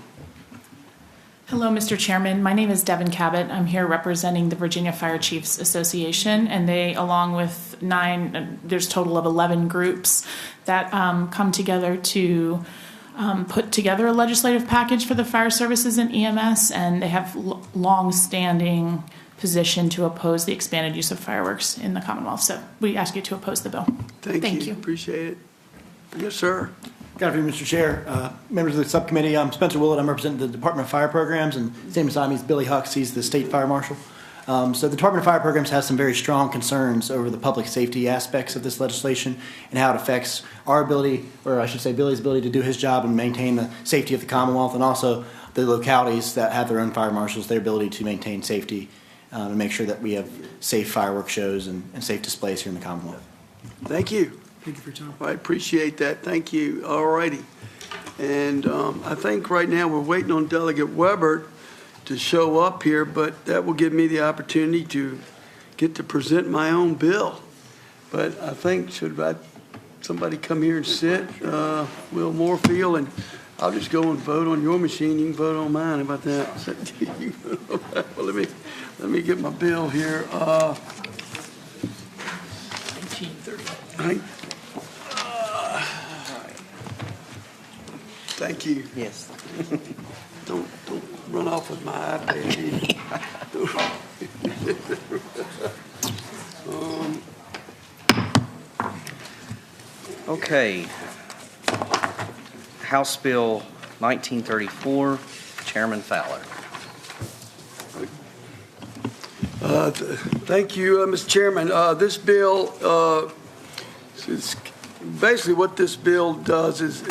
Hello, Mr. Chairman. My name is Devin Cabot. I'm here representing the Virginia Fire Chiefs Association, and they, along with there's a total of 11 groups that come together to put together a legislative package for the fire services and EMS, and they have long-standing position to oppose the expanded use of fireworks in the Commonwealth. So we ask you to oppose the bill. Thank you. Appreciate it. Yes, sir. Good afternoon, Mr. Chair, members of the subcommittee. I'm Spencer Willett. I'm representing the Department of Fire Programs, and same beside me is Billy Hucks. He's the State Fire Marshal. So the Department of Fire Programs has some very strong concerns over the public safety aspects of this legislation and how it affects our ability, or I should say Billy's ability to do his job and maintain the safety of the Commonwealth, and also the localities that have their own fire marshals, their ability to maintain safety and make sure that we have safe fireworks shows and safe displays here in the Commonwealth. Thank you. Thank you for your time. I appreciate that. Thank you. All righty. And I think right now we're waiting on Delegate Weber to show up here, but that will give me the opportunity to get to present my own bill. But I think somebody come here and sit, Will Moorfield, and I'll just go and vote on your machine. You can vote on mine. How about that? Well, let me get my bill here. 1930. Thank you. Yes. Don't run off with my iPad. Okay. House Bill 1934, Chairman Fowler. Thank you, Mr. Chairman. This bill, basically what this bill does is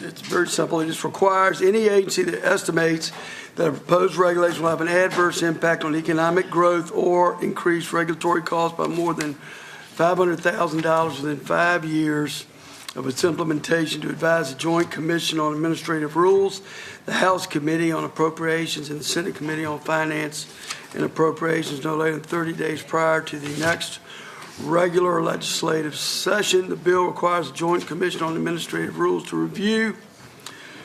it's very simple. It just requires any agency that estimates that a proposed regulation will have an adverse impact on economic growth or increase regulatory costs by more than $500,000 within 5 years of its implementation to advise the Joint Commission on Administrative Rules, the House Committee on Appropriations, and the Senate Committee on Finance and Appropriations no later than 30 days prior to the next regular legislative session. The bill requires the Joint Commission on Administrative Rules to review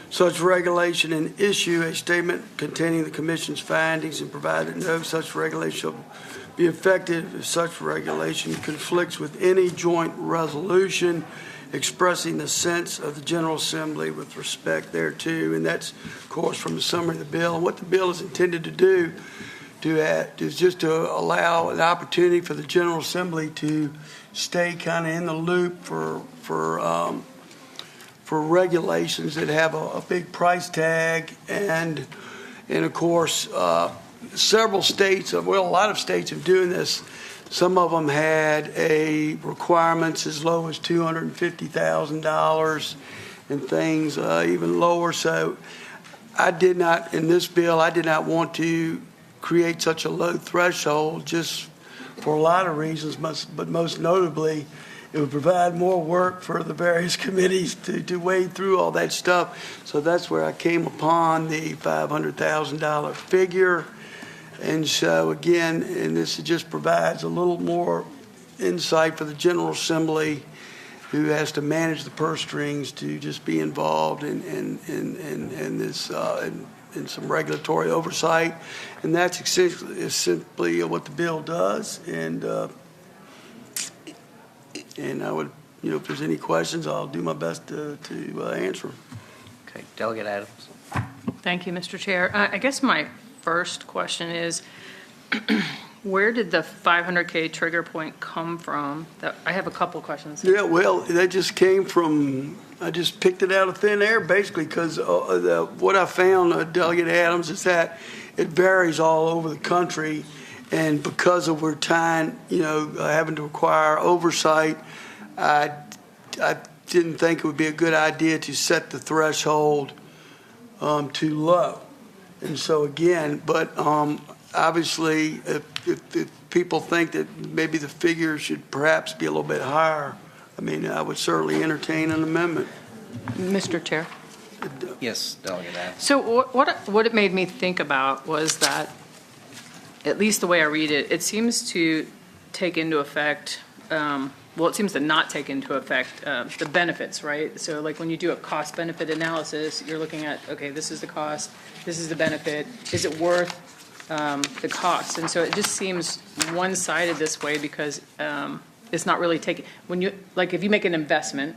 such regulation and issue a statement containing the Commission's findings and provide that no such regulation shall be effective if such regulation conflicts with any joint resolution expressing the sense of the General Assembly with respect thereto. And that's, of course, from the summary of the bill. And what the bill is intended to do is just to allow an opportunity for the General Assembly to stay kind of in the loop for regulations that have a big price tag, and of course several states, well, a lot of states have doing this. Some of them had a requirements as low as $250,000 and things even lower. So I did not, in this bill, I did not want to create such a low threshold just for a lot of reasons, but most notably, it would provide more work for the various committees to wade through all that stuff. So that's where I came upon the $500,000 figure. And so again, and this just provides a little more insight for the General Assembly who has to manage the purse strings to just be involved in this, in some regulatory oversight. And that's essentially simply what the bill does. And I would, if there's any questions, I'll do my best to answer them. Okay, Delegate Adams. Thank you, Mr. Chair. I guess my first question is, where did the 500K trigger point come from? I have a couple questions. Yeah, well, that just came from, I just picked it out of thin air, basically, because what I found, Delegate Adams, is that it varies all over the country, and because of we're tying, having to require oversight, I didn't think it would be a good idea to set the threshold too low. And so again, but obviously, if people think that maybe the figure should perhaps be a little bit higher, I mean, I would certainly entertain an amendment. Mr. Chair. Yes, Delegate Adams. So what it made me think about was that, at least the way I read it, it seems to take into effect, it seems to not take into effect the benefits, right? So like when you do a cost benefit analysis, you're looking at, okay, this is the cost, this is the benefit, is it worth the cost? And so it just seems one-sided this way because it's not really taking, if you make an investment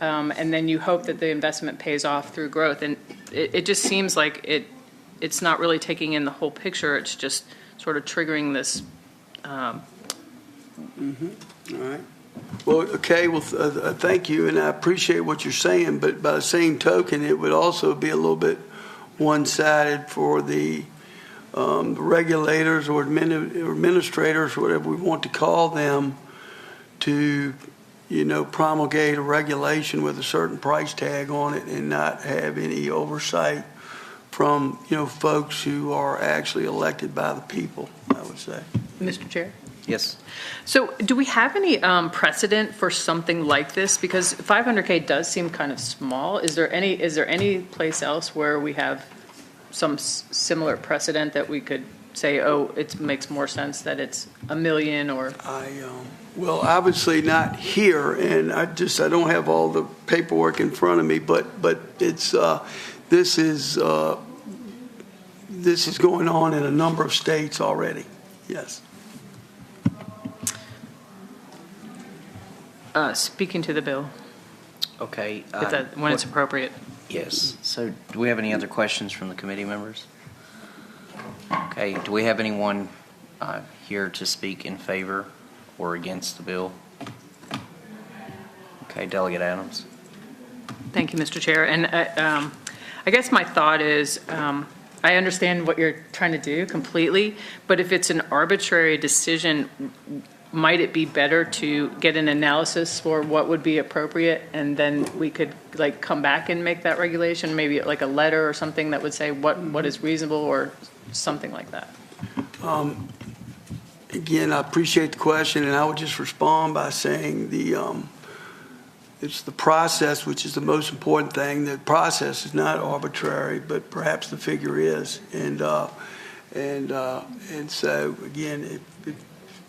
and then you hope that the investment pays off through growth, and it just seems like it's not really taking in the whole picture, it's just sort of triggering this. All right. Well, okay. Well, thank you, and I appreciate what you're saying. But by the same token, it would also be a little bit one-sided for the regulators or administrators, whatever we want to call them, to promulgate a regulation with a certain price tag on it and not have any oversight from folks who are actually elected by the people, I would say. Mr. Chair? Yes. So do we have any precedent for something like this? Because 500K does seem kind of small. Is there any place else where we have some similar precedent that we could say, oh, it makes more sense that it's $1 million or? Well, obviously not here, and I don't have all the paperwork in front of me, but it's this is going on in a number of states already. Yes. Speaking to the bill. Okay. When it's appropriate. Yes. So do we have any other questions from the committee members? Okay. Do we have anyone here to speak in favor or against the bill? Okay. Delegate Adams. Thank you, Mr. Chair. And I guess my thought is I understand what you're trying to do completely, but if it's an arbitrary decision, might it be better to get an analysis for what would be appropriate, and then we could come back and make that regulation, maybe like a letter or something that would say what is reasonable or something like that? Again, I appreciate the question, and I would just respond by saying it's the process which is the most important thing. The process is not arbitrary, but perhaps the figure is, and so again, if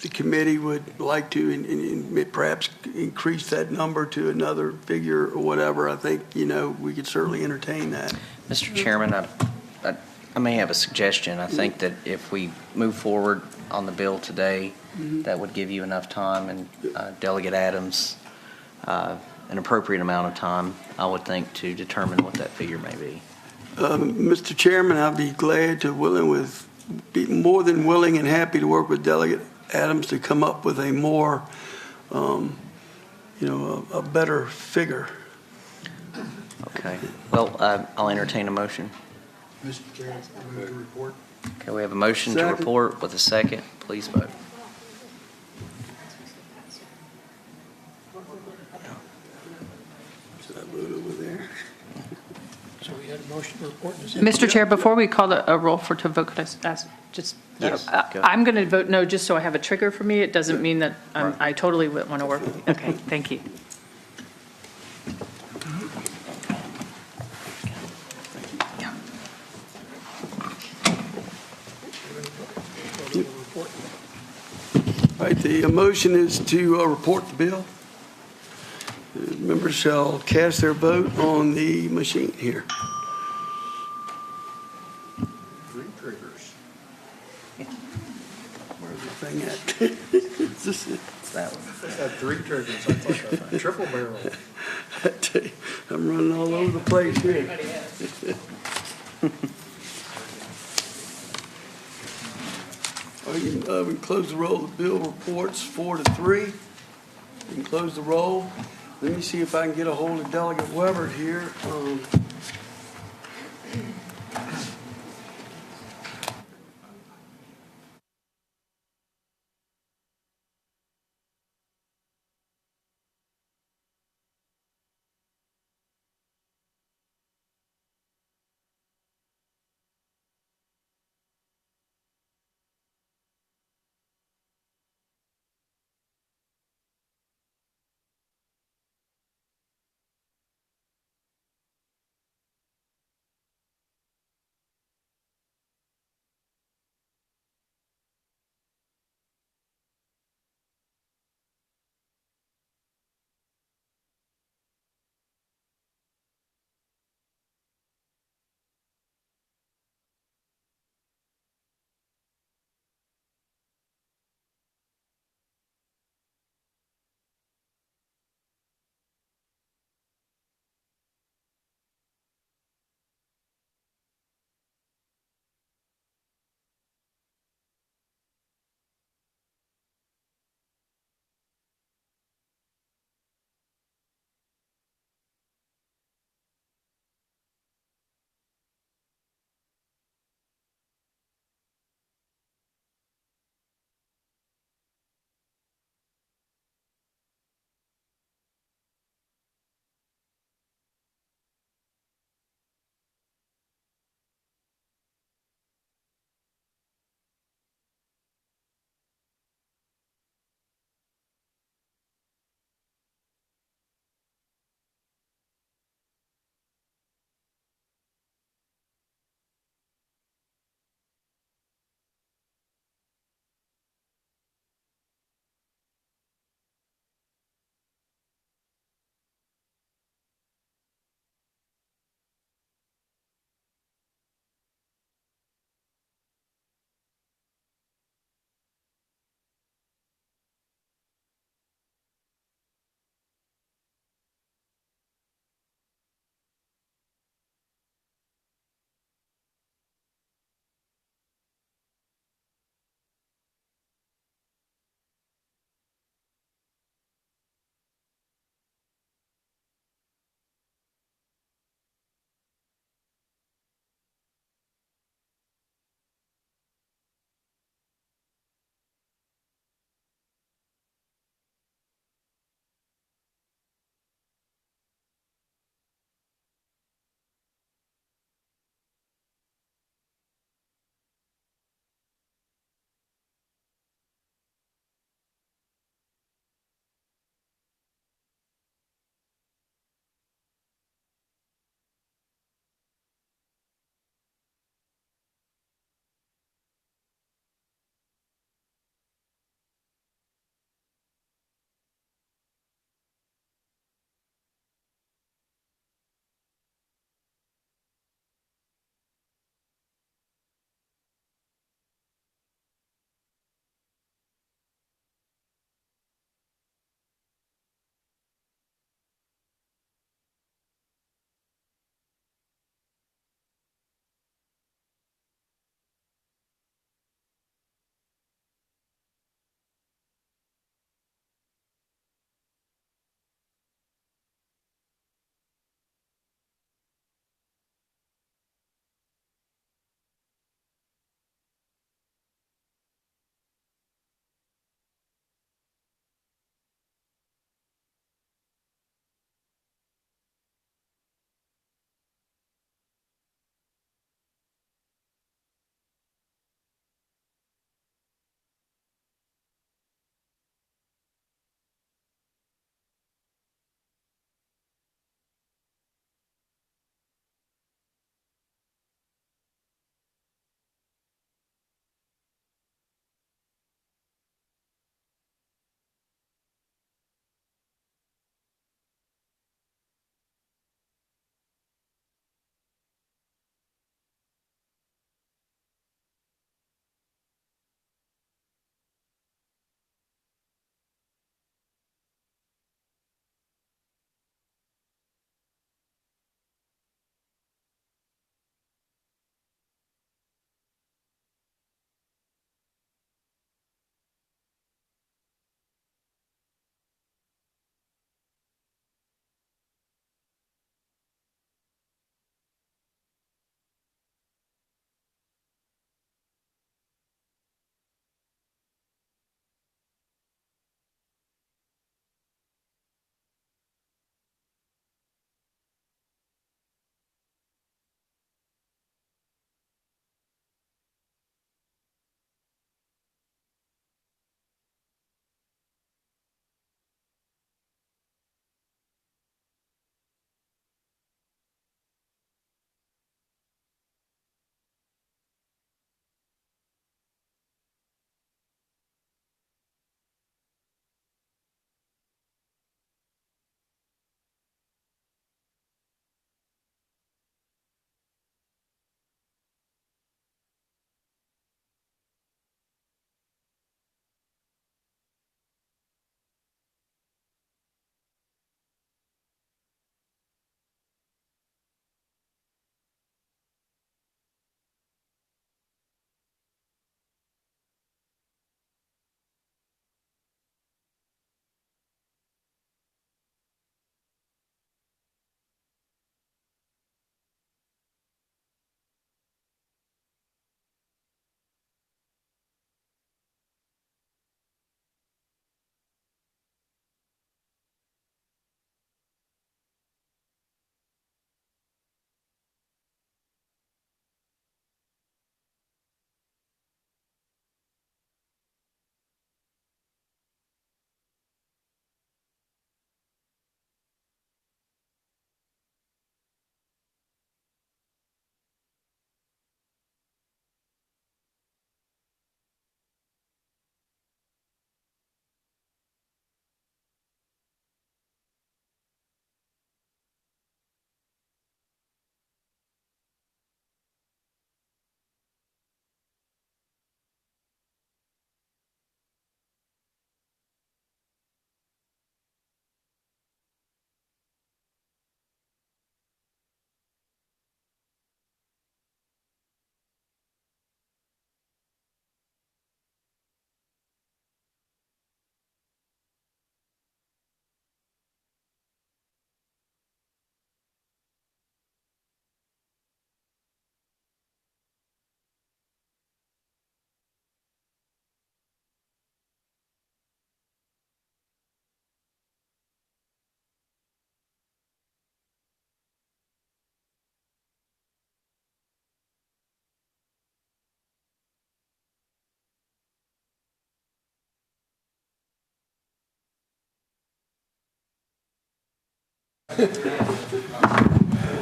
the committee would like to perhaps increase that number to another figure or whatever, I think, we could certainly entertain that. Mr. Chairman, I may have a suggestion. I think that if we move forward on the bill today, that would give you enough time, and Delegate Adams an appropriate amount of time, I would think, to determine what that figure may be. Mr. Chairman, I'd be glad to be more than willing and happy to work with Delegate Adams to come up with a more, a better figure. Okay. Well, I'll entertain a motion. Mr. Chairman, I move to report. Okay, we have a motion to report with a second. Please vote. Should I vote over there? So we had a motion to report. Mr. Chair, before we call a roll to vote, could I ask just? Yes, I'm going to vote no, just so I have a trigger for me. It doesn't mean that I totally want to work with you. Okay, thank you. All right, the motion is to report the bill. members shall cast their vote on the machine here. Three triggers. Where's the thing at? Is this it? That one. It had three triggers. That's like a triple barrel. I tell you, I'm running all over the place here. We can close the roll. The bill reports 4-3. We can close the roll. Let me see if I can get a hold of Delegate Weber here.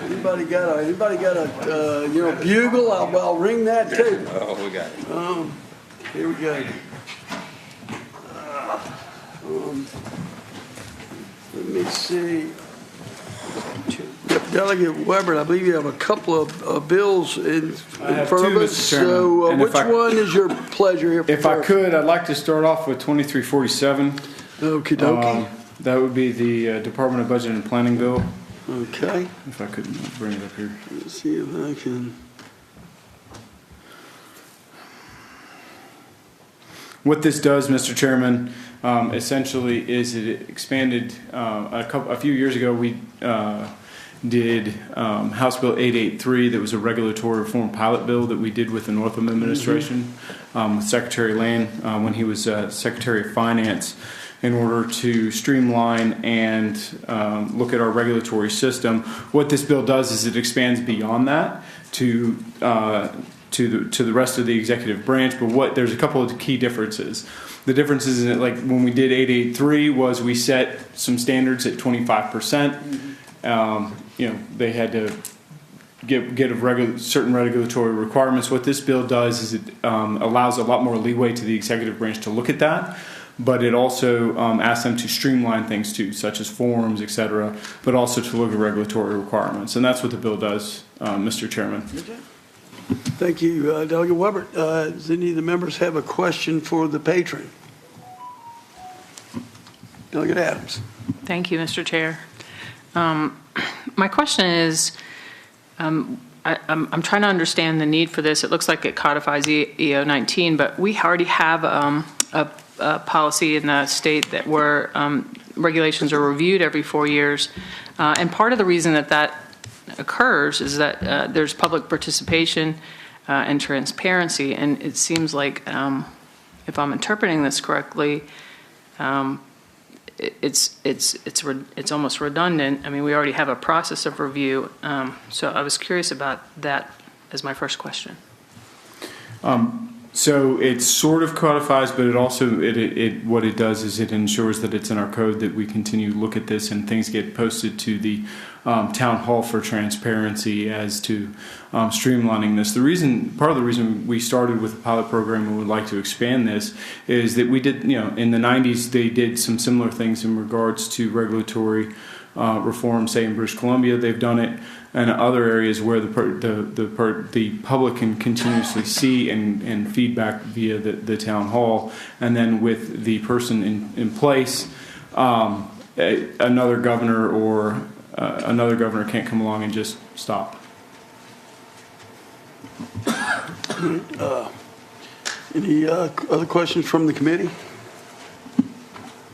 Anybody got a bugle? I'll ring that too. Oh, we got it. Here we go. Let me see. Delegate Weber, I believe you have a couple of bills in front of us. So which one is your pleasure here? If I could, I'd like to start off with 2347. Okie dokie. That would be the Department of Budget and Planning bill. Okay. If I could bring it up here. Let's see if I can. What this does, Mr. Chairman, essentially is it expanded a few years ago. We did House Bill 883, that was a regulatory reform pilot bill that we did with the Northam administration, with Secretary Lane when he was Secretary of Finance, in order to streamline and look at our regulatory system. What this bill does is it expands beyond that to the rest of the executive branch. But there's a couple of key differences. The differences in it, like when we did 883, was we set some standards at 25%. They had to get certain regulatory requirements. What this bill does is it allows a lot more leeway to the executive branch to look at that, but it also asks them to streamline things too, such as forms, et cetera, but also to look at regulatory requirements. And that's what the bill does, Mr. Chairman. Thank you, Delegate Weber. Does any of the members have a question for the patron? Delegate Adams. Thank you, Mr. Chair. My question is, I'm trying to understand the need for this. It looks like it codifies EO 19, but we already have a policy in the state that where regulations are reviewed every 4 years. And part of the reason that occurs is that there's public participation and transparency. And it seems like, if I'm interpreting this correctly, it's almost redundant. I mean, we already have a process of review. So I was curious about that as my first question. So it sort of codifies, but it also what it does is it ensures that it's in our code that we continue to look at this and things get posted to the town hall for transparency as to streamlining this. Part of the reason we started with a pilot program and would like to expand this is that we did, in the 90s they did some similar things in regards to regulatory reform, say in British Columbia. They've done it in other areas where the public can continuously see and feedback via the town hall, and then with the person in place, another governor can't come along and just stop. Any other questions from the committee?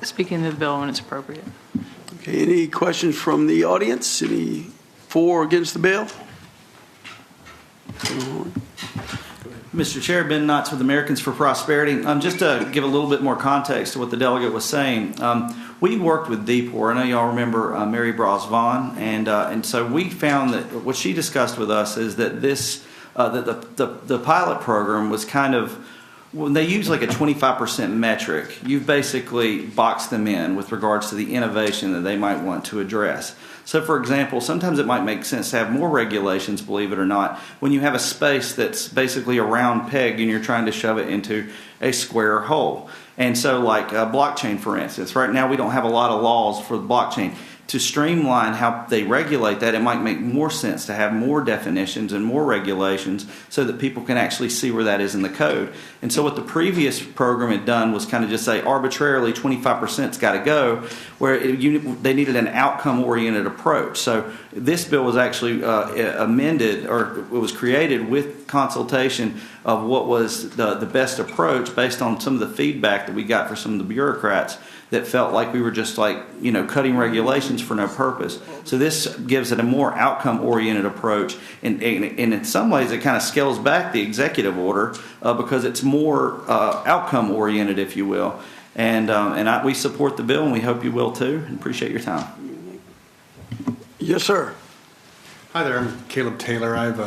Speaking of the bill when it's appropriate. Okay, any questions from the audience? Any for or against the bill? Mr. Chair, Ben Knotts with Americans for Prosperity. Just to give a little bit more context to what the delegate was saying, we worked with DPOR. I know y'all remember Mary Bros Vaughn, and so we found that what she discussed with us is that the pilot program was kind of, when they use like a 25% metric, you've basically boxed them in with regards to the innovation that they might want to address. So, for example, sometimes it might make sense to have more regulations, believe it or not, when you have a space that's basically a round peg and you're trying to shove it into a square hole. And so, like blockchain, for instance, right now we don't have a lot of laws for the blockchain. To streamline how they regulate that, it might make more sense to have more definitions and more regulations so that people can actually see where that is in the code. And so what the previous program had done was kind of just say arbitrarily 25%'s got to go, where they needed an outcome-oriented approach. So this bill was actually amended, or it was created with consultation of what was the best approach based on some of the feedback that we got from some of the bureaucrats that felt like we were just cutting regulations for no purpose. So this gives it a more outcome-oriented approach, and in some ways it kind of scales back the executive order because it's more outcome-oriented, if you will. And we support the bill, and we hope you will too, and appreciate your time. Yes, sir. Hi there, I'm Caleb Taylor. I have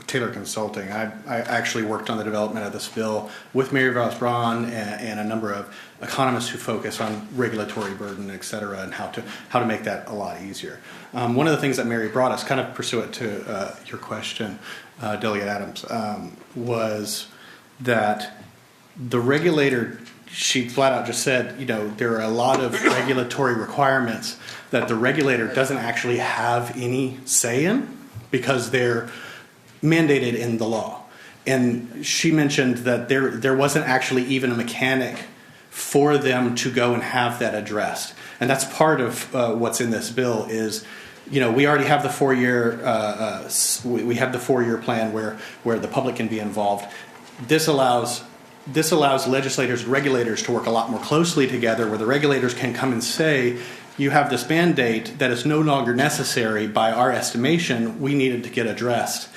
Taylor Consulting. I actually worked on the development of this bill with Mary Braun and a number of economists who focus on regulatory burden, et cetera, and how to make that a lot easier. One of the things that Mary brought us, kind of pursuant to your question, Delegate Adams, was that the regulator, she flat out just said, there are a lot of regulatory requirements that the regulator doesn't actually have any say in because they're mandated in the law. And she mentioned that there wasn't actually even a mechanic for them to go and have that addressed. And that's part of what's in this bill is, we already have the 4-year we have the 4-year plan where the public can be involved. This allows legislators and regulators to work a lot more closely together, where the regulators can come and say, you have this mandate that is no longer necessary by our estimation. We needed to get addressed.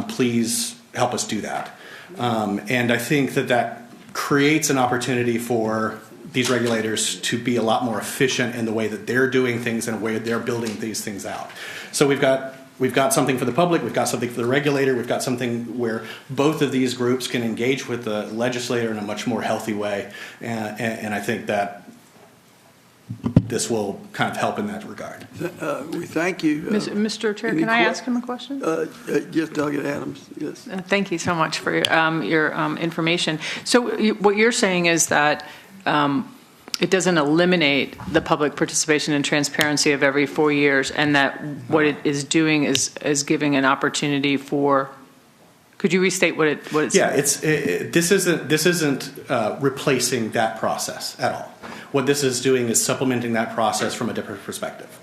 Please help us do that. And I think that creates an opportunity for these regulators to be a lot more efficient in the way that they're doing things and the way they're building these things out. So we've got something for the public, we've got something for the regulator, we've got something where both of these groups can engage with the legislator in a much more healthy way. And I think that this will kind of help in that regard. We thank you. Mr. Chair, can I ask him a question? Yes, Delegate Adams. Yes. Thank you so much for your information. So what you're saying is that it doesn't eliminate the public participation and transparency of every 4 years, and that what it is doing is giving an opportunity for. Could you restate what it's? Yeah, this isn't replacing that process at all. What this is doing is supplementing that process from a different perspective.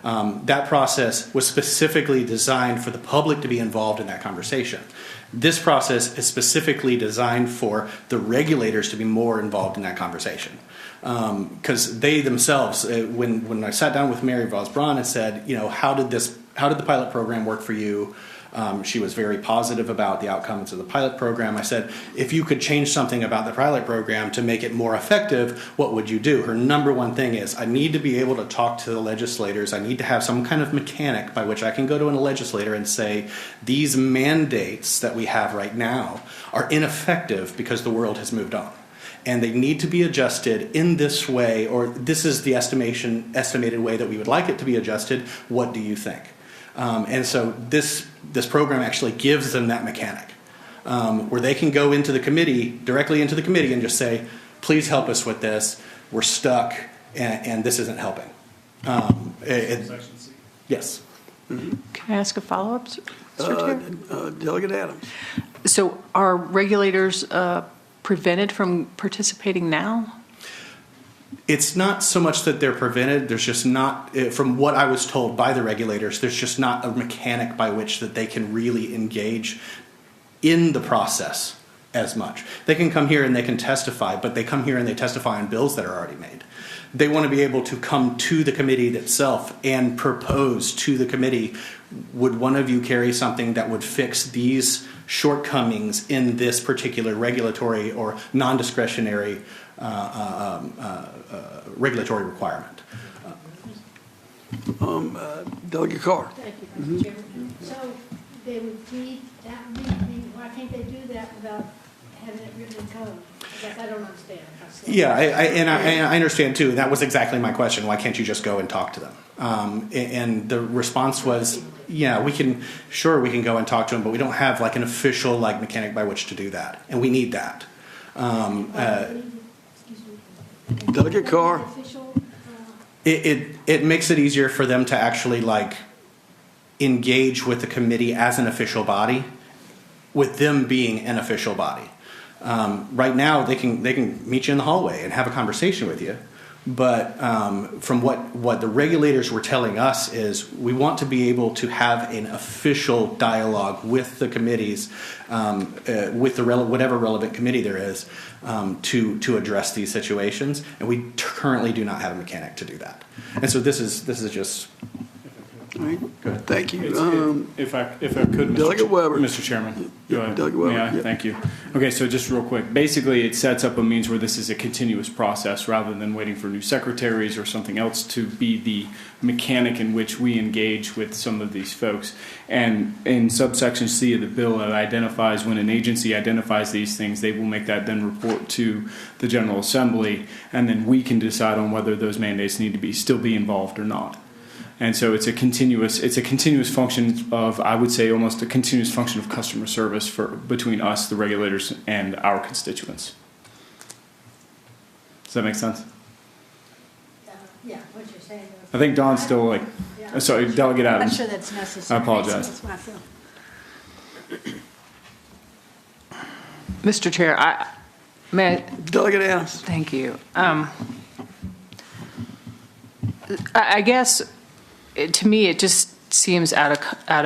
That process was specifically designed for the public to be involved in that conversation. This process is specifically designed for the regulators to be more involved in that conversation. Because they themselves, when I sat down with Mary Braun and said, how did the pilot program work for you? She was very positive about the outcomes of the pilot program. I said, if you could change something about the pilot program to make it more effective, what would you do? Her number one thing is, I need to be able to talk to the legislators. I need to have some kind of mechanic by which I can go to a legislator and say, these mandates that we have right now are ineffective because the world has moved on. And they need to be adjusted in this way, or this is the estimated way that we would like it to be adjusted. What do you think? And so this program actually gives them that mechanic where they can go into the committee, directly into the committee, and just say, please help us with this. We're stuck, and this isn't helping. Yes. Can I ask a follow-up, Mr. Chair? Delegate Adams. So are regulators prevented from participating now? It's not so much that they're prevented. There's just not, from what I was told by the regulators, there's just not a mechanic by which that they can really engage in the process as much. They can come here and they can testify, but they come here and they testify on bills that are already made. They want to be able to come to the committee itself and propose to the committee, would one of you carry something that would fix these shortcomings in this particular regulatory or non-discretionary regulatory requirement? Delegate Carr. Thank you, Mr. Chairman. So they would read that, why can't they do that without having it written in code? I guess I don't understand. Yeah, I understand too. That was exactly my question. Why can't you just go and talk to them? And the response was, yeah, we can go and talk to them, but we don't have like an official mechanic by which to do that, and we need that. Delegate Carr. It makes it easier for them to actually engage with the committee as an official body, with them being an official body. Right now, they can meet you in the hallway and have a conversation with you. But from what the regulators were telling us is we want to be able to have an official dialogue with the committees, with the whatever relevant committee there is, to address these situations. And we currently do not have a mechanic to do that. And so this is just. All right. Thank you. If I could, Delegate Weber. Mr. Chairman. Go ahead. Delegate Weber. May I? Yep. Thank you. Okay, so just real quick. Basically, it sets up a means where this is a continuous process rather than waiting for new secretaries or something else to be the mechanic in which we engage with some of these folks. And in subsection C of the bill, it identifies when an agency identifies these things, they will make that then report to the General Assembly, and then we can decide on whether those mandates need to still be involved or not. And so it's a continuous function of, I would say, almost a continuous function of customer service between us, the regulators, and our constituents. Does that make sense? Yeah, what you're saying. I think Don's still like, sorry, Delegate I'm Adams. not sure that's necessary. I apologize. That's my feel. Mr. Chair, may I? Delegate Adams. Thank you. I guess, to me, it just seems out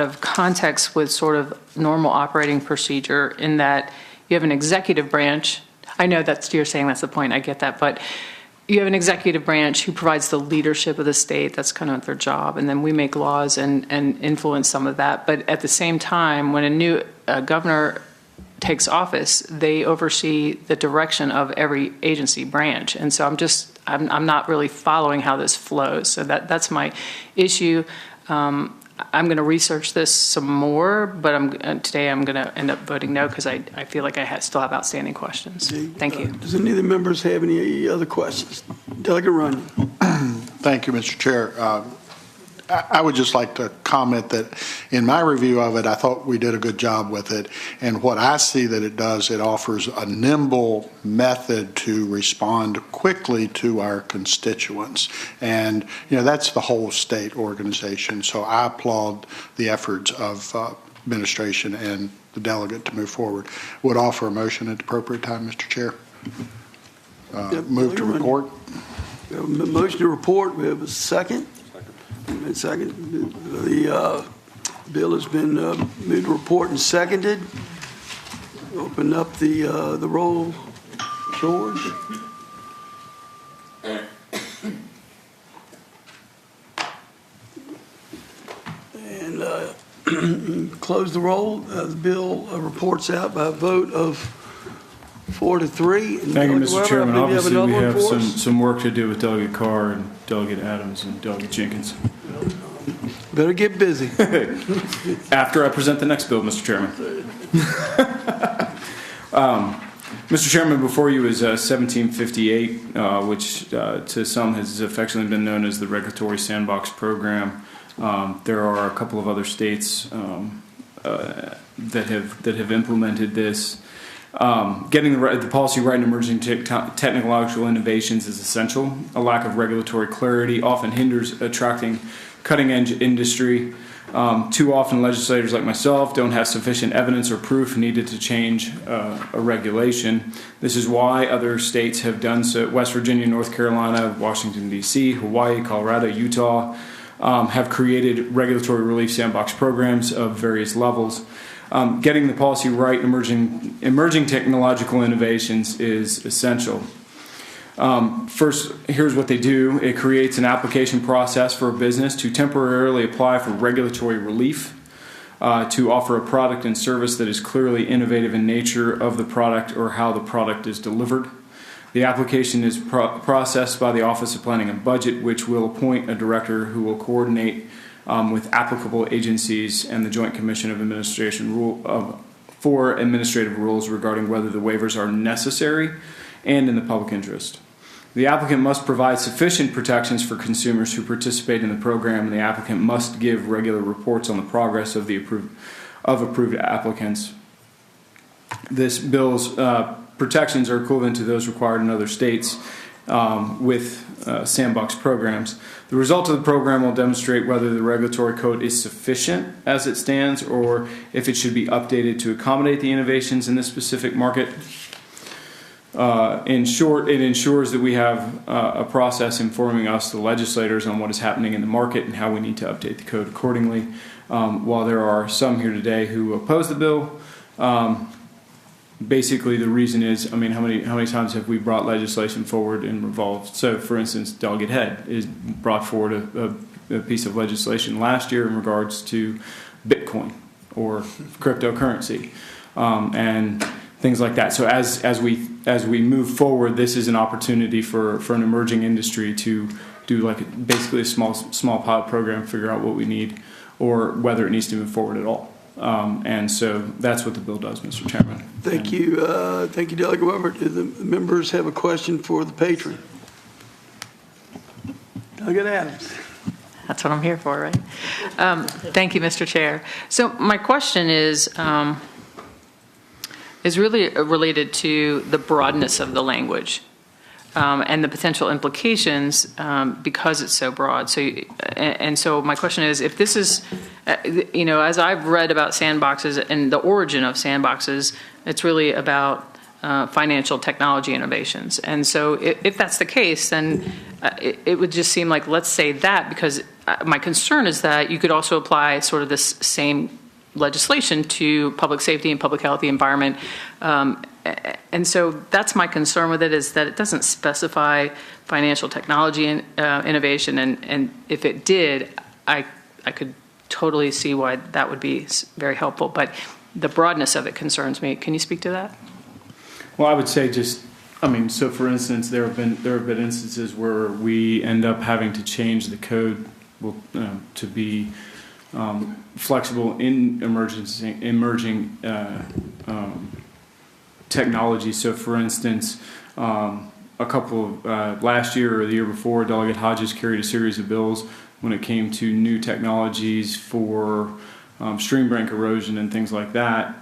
of context with sort of normal operating procedure in that you have an executive branch. I know you're saying that's the point. I get that. But you have an executive branch who provides the leadership of the state. That's kind of their job. And then we make laws and influence some of that. But at the same time, when a new governor takes office, they oversee the direction of every agency branch. And so I'm not really following how this flows. So that's my issue. I'm going to research this some more, but today I'm going to end up voting no because I feel like I still have outstanding questions. Thank you. Does any of the members have any other questions? Delegate Runyon. Thank you, Mr. Chair. I would just like to comment that in my review of it, I thought we did a good job with it. And what I see that it does, it offers a nimble method to respond quickly to our constituents. And, that's the whole state organization. So I applaud the efforts of administration and the delegate to move forward. Would offer a motion at the appropriate time, Mr. Chair. Move to report. We have a motion to report. We have a second. Second. The bill has been moved to report and seconded. Open up the roll. George. And close the roll. The bill reports out by a vote of 4-3. Thank you, Mr. Chairman. Obviously, we have some some work to do with Delegate Carr and Delegate Adams and Delegate Jenkins. Better get busy. After I present the next bill, Mr. Chairman. Mr. Chairman, before you is 1758, which to some has affectionately been known as the Regulatory Sandbox Program. There are a couple of other states that have implemented this. Getting the policy right in emerging technological innovations is essential. A lack of regulatory clarity often hinders attracting cutting-edge industry. Too often, legislators like myself don't have sufficient evidence or proof needed to change a regulation. This is why other states have done so. West Virginia, North Carolina, Washington, D.C., Hawaii, Colorado, Utah have created regulatory relief sandbox programs of various levels. Getting the policy right in emerging technological innovations is essential. First, here's what they do. It creates an application process for a business to temporarily apply for regulatory relief, to offer a product and service that is clearly innovative in nature of the product or how the product is delivered. The application is processed by the Office of Planning and Budget, which will appoint a director who will coordinate with applicable agencies and the Joint Commission of Administration for administrative rules regarding whether the waivers are necessary and in the public interest. The applicant must provide sufficient protections for consumers who participate in the program, and the applicant must give regular reports on the progress of approved applicants. This bill's protections are equivalent to those required in other states with sandbox programs. The result of the program will demonstrate whether the regulatory code is sufficient as it stands or if it should be updated to accommodate the innovations in this specific market. In short, it ensures that we have a process informing us, the legislators, on what is happening in the market and how we need to update the code accordingly. While there are some here today who oppose the bill, basically the reason is, how many times have we brought legislation forward and revolved? So, for instance, Delegate Head is brought forward piece of legislation last year in regards to Bitcoin or cryptocurrency and things like that. So as we move forward, this is an opportunity for an emerging industry to do like basically a small pilot program, figure out what we need or whether it needs to move forward at all. And so that's what the bill does, Mr. Chairman. Thank you, Delegate Weber. Do the members have a question for the patron? Delegate Adams. That's what I'm here for, right? Thank you, Mr. Chair. So my question is really related to the broadness of the language and the potential implications because it's so broad. So my question is, if this is, as I've read about sandboxes and the origin of sandboxes, it's really about financial technology innovations. And so if that's the case, then it would just seem like, let's say that, because my concern is that you could also apply sort of this same legislation to public safety and public health, the environment. And so that's my concern with it, is that it doesn't specify financial technology and innovation. And if it did, I could totally see why that would be very helpful. But the broadness of it concerns me. Can you speak to that? Well, I would say so for instance, there have been instances where we end up having to change the code to be flexible in emerging technology. So for instance, a couple of last year or the year before, Delegate Hodges carried a series of bills when it came to new technologies for stream bank erosion and things like that.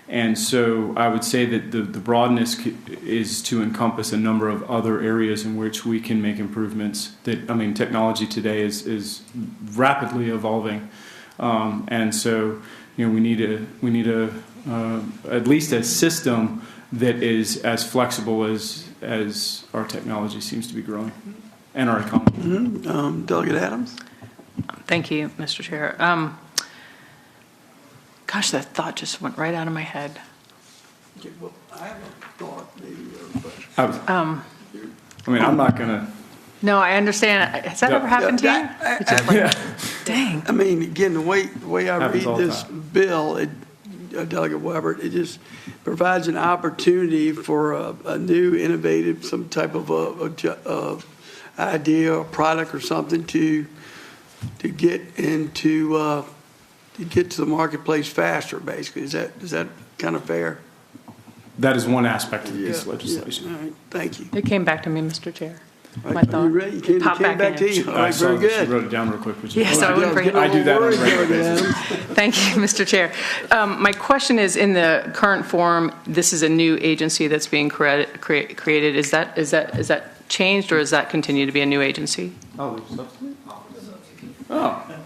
And so I would say that the broadness is to encompass a number of other areas in which we can make improvements. Technology today is rapidly evolving, and so we need at least a system that is as flexible as our technology seems to be growing, and our economy. Delegate Adams. Thank you, Mr. Chair. Gosh, that thought just went right out of my head. Okay, well, I have a thought, maybe. I'm not going to. No, I understand. Has that ever happened to you? Dang. I mean, again, the way I read this bill, Delegate Weber, it just provides an opportunity for a new, innovative, some type of idea or product or something to get into. To get to the marketplace faster, basically. Is that kind of fair? That is one aspect of this legislation. All right, thank you. It came back to me, Mr. Chair. My thought. You ready? It came back to you. All right, very good. She wrote it down real quick. Yes, I would bring it. I do that on a regular basis. Thank you, Mr. Chair. My question is, in the current form, this is a new agency that's being created. Is that changed, or does that continue to be a new agency? Oh, there's a substitute?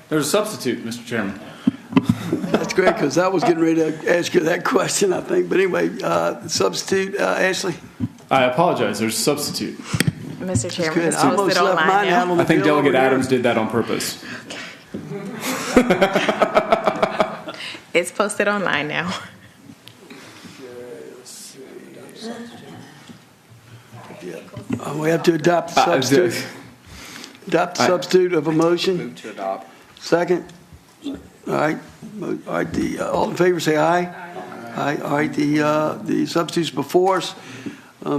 There's a substitute, Mr. Chairman. That's great, because I was getting ready to ask you that question, I think. But anyway, substitute, Ashley? I apologize. There's a substitute. Mr. Chairman, it's I almost posted left mine out online on now. the I think bill Delegate over Adams here. did that on purpose. It's posted online now. We have to adopt the substitute. Adopt the substitute of a motion. Move to adopt. Second? All right. All in favor say aye. Aye. All right, the substitute's before us.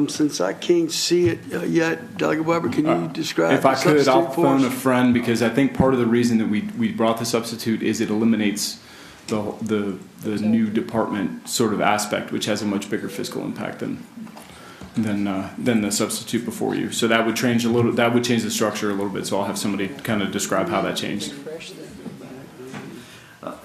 Since I can't see it yet, Delegate Weber, can you describe If I the could, substitute I'll for phone a us? friend, because I think part of the reason that we brought the substitute is it eliminates the new department sort of aspect, which has a much bigger fiscal impact than the substitute before you. So that would change the structure a little bit. So I'll have somebody kind of describe how that changed.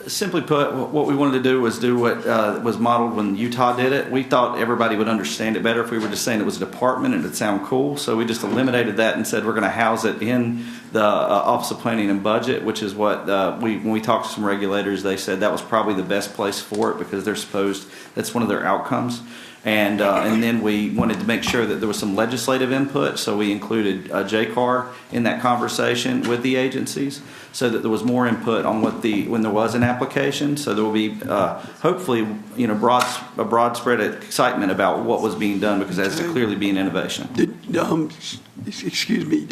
Simply put, what we wanted to do was do what was modeled when Utah did it. We thought everybody would understand it better if we were just saying it was a department and it'd sound cool. So we just eliminated that and said we're going to house it in the Office of Planning and Budget, which is what when we talked to some regulators, they said that was probably the best place for it because that's one of their outcomes. And then we wanted to make sure that there was some legislative input, so we included JCAR in that conversation with the agencies, so that there was more input on when there was an application. So there will be hopefully a broad spread of excitement about what was being done, because that's clearly being innovation. Excuse me,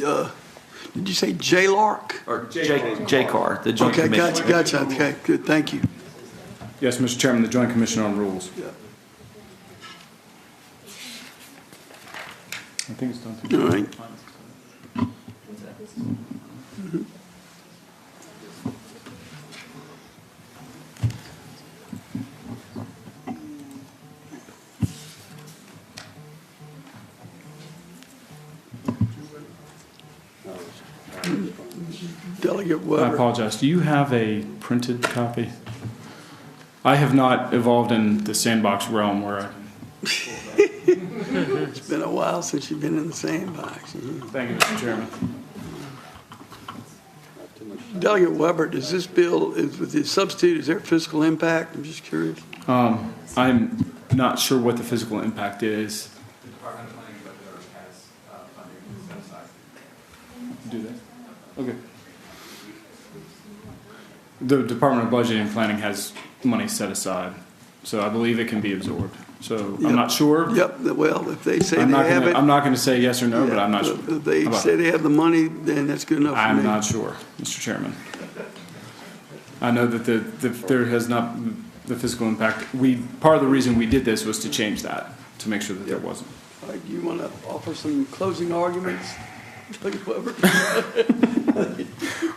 did you say JLARC? Or JCAR, the Joint Okay, Commission. gotcha. Okay, good, thank you. Yes, Mr. Chairman, the Joint Commission on Rules. Yeah. I think it's done. All right. Delegate I Weber. apologize. Do you have a printed copy? I have not evolved in the sandbox realm where I... It's been a while since you've been in the sandbox. Thank you, Mr. Chairman. Delegate Weber, does this bill, with the substitute, is there fiscal impact? I'm just curious. I'm not sure what the physical impact is. The Department of Planning Budget has funding set aside. Do that? Okay. The Department of Budget and Planning has money set aside, so I believe it can be absorbed. So Yep. I'm not sure. Yep, well, if they say I'm they not have gonna, it. I'm not going to say yes or no, but yeah, I'm not sure. If they about say that. they have the money, then that's good enough for me. I'm not sure, Mr. Chairman. I know that there has not the physical impact. Part of the reason we did this was to change that, to make sure that there wasn't. All right, do you want to offer some closing arguments? Delegate Weber?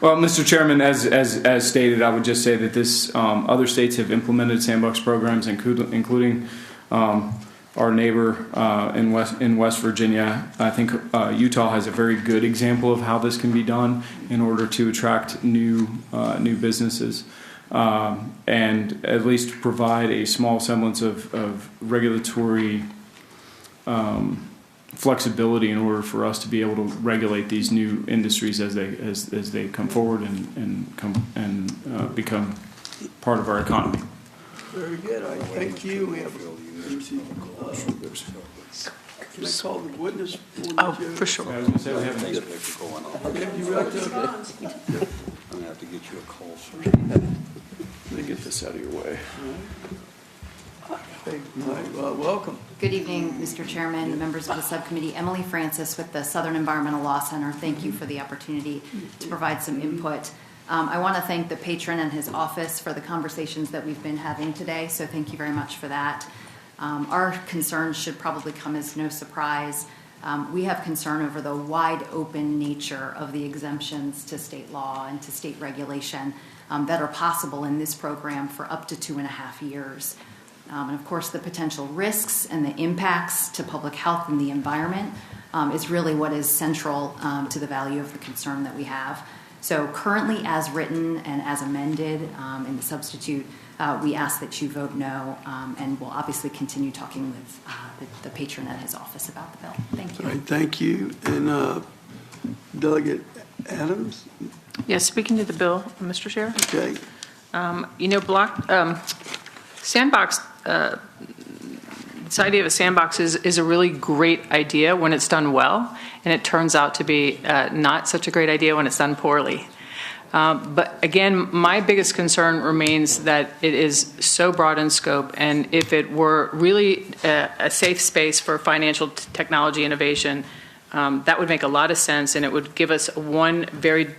Well, Mr. Chairman, as stated, I would just say that this other states have implemented sandbox programs, including our neighbor in West Virginia. I think Utah has a very good example of how this can be done in order to attract new businesses and at least provide a small semblance of regulatory flexibility in order for us to be able to regulate these new industries as they come forward and become part of our economy. Very good, all right, thank you. We have, can I call the witness? Oh, for sure. I was going to say we have Have you read the- I'm gonna have to get you a call, sir. Let me get this out of your way. Hey, all right, welcome. Good evening, Mr. Chairman, members of the subcommittee. Emily Francis with the Southern Environmental Law Center. Thank you for the opportunity to provide some input. I want to thank the patron and his office for the conversations that we've been having today, so thank you very much for that. Our concerns should probably come as no surprise. We have concern over the wide open nature of the exemptions to state law and to state regulation that are possible in this program for up to 2.5 years. And of course, the potential risks and the impacts to public health and the environment is really what is central to the value of the concern that we have. So currently, as written and as amended in the substitute, we ask that you vote no, and we'll obviously continue talking with the patron at his office about the bill. Thank you. All right, thank you. And Delegate Adams? Yes, speaking to the bill, Mr. Chair. Okay. Sandbox, this idea of a sandbox is a really great idea when it's done well, and it turns out to be not such a great idea when it's done poorly. But again, my biggest concern remains that it is so broad in scope, and if it were really a safe space for financial technology innovation, that would make a lot of sense, and it would give us one very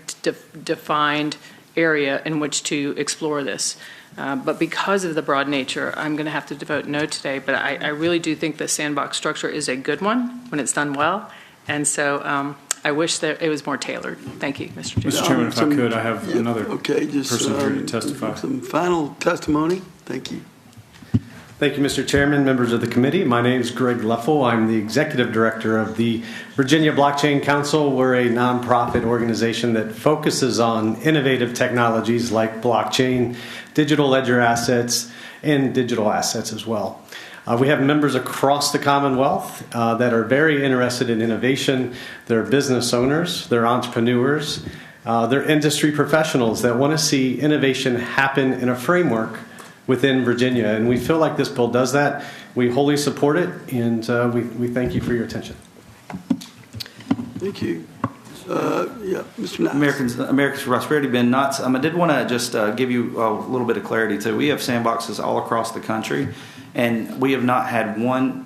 defined area in which to explore this. But because of the broad nature, I'm going to have to vote no today. But I really do think the sandbox structure is a good one when it's done well. And so I wish that it was more tailored. Thank you, Mr. Chairman. Mr. Chairman, if I could, I have another person here to testify. Some final testimony. Thank you. Thank you, Mr. Chairman, members of the committee. My name is Greg Leffel. I'm the executive director of the Virginia Blockchain Council. We're a nonprofit organization that focuses on innovative technologies like blockchain, digital ledger assets, and digital assets as well. We have members across the Commonwealth that are very interested in innovation. They're business owners, they're entrepreneurs, they're industry professionals that want to see innovation happen in a framework within Virginia, and we feel like this bill does that. We wholly support it, and we thank you for your attention. Thank you. Yeah, Mr. Knotts. Americans for Prosperity, Ben Knotts. I did want to just give you a little bit of clarity too. We have sandboxes all across the country, and we have not had one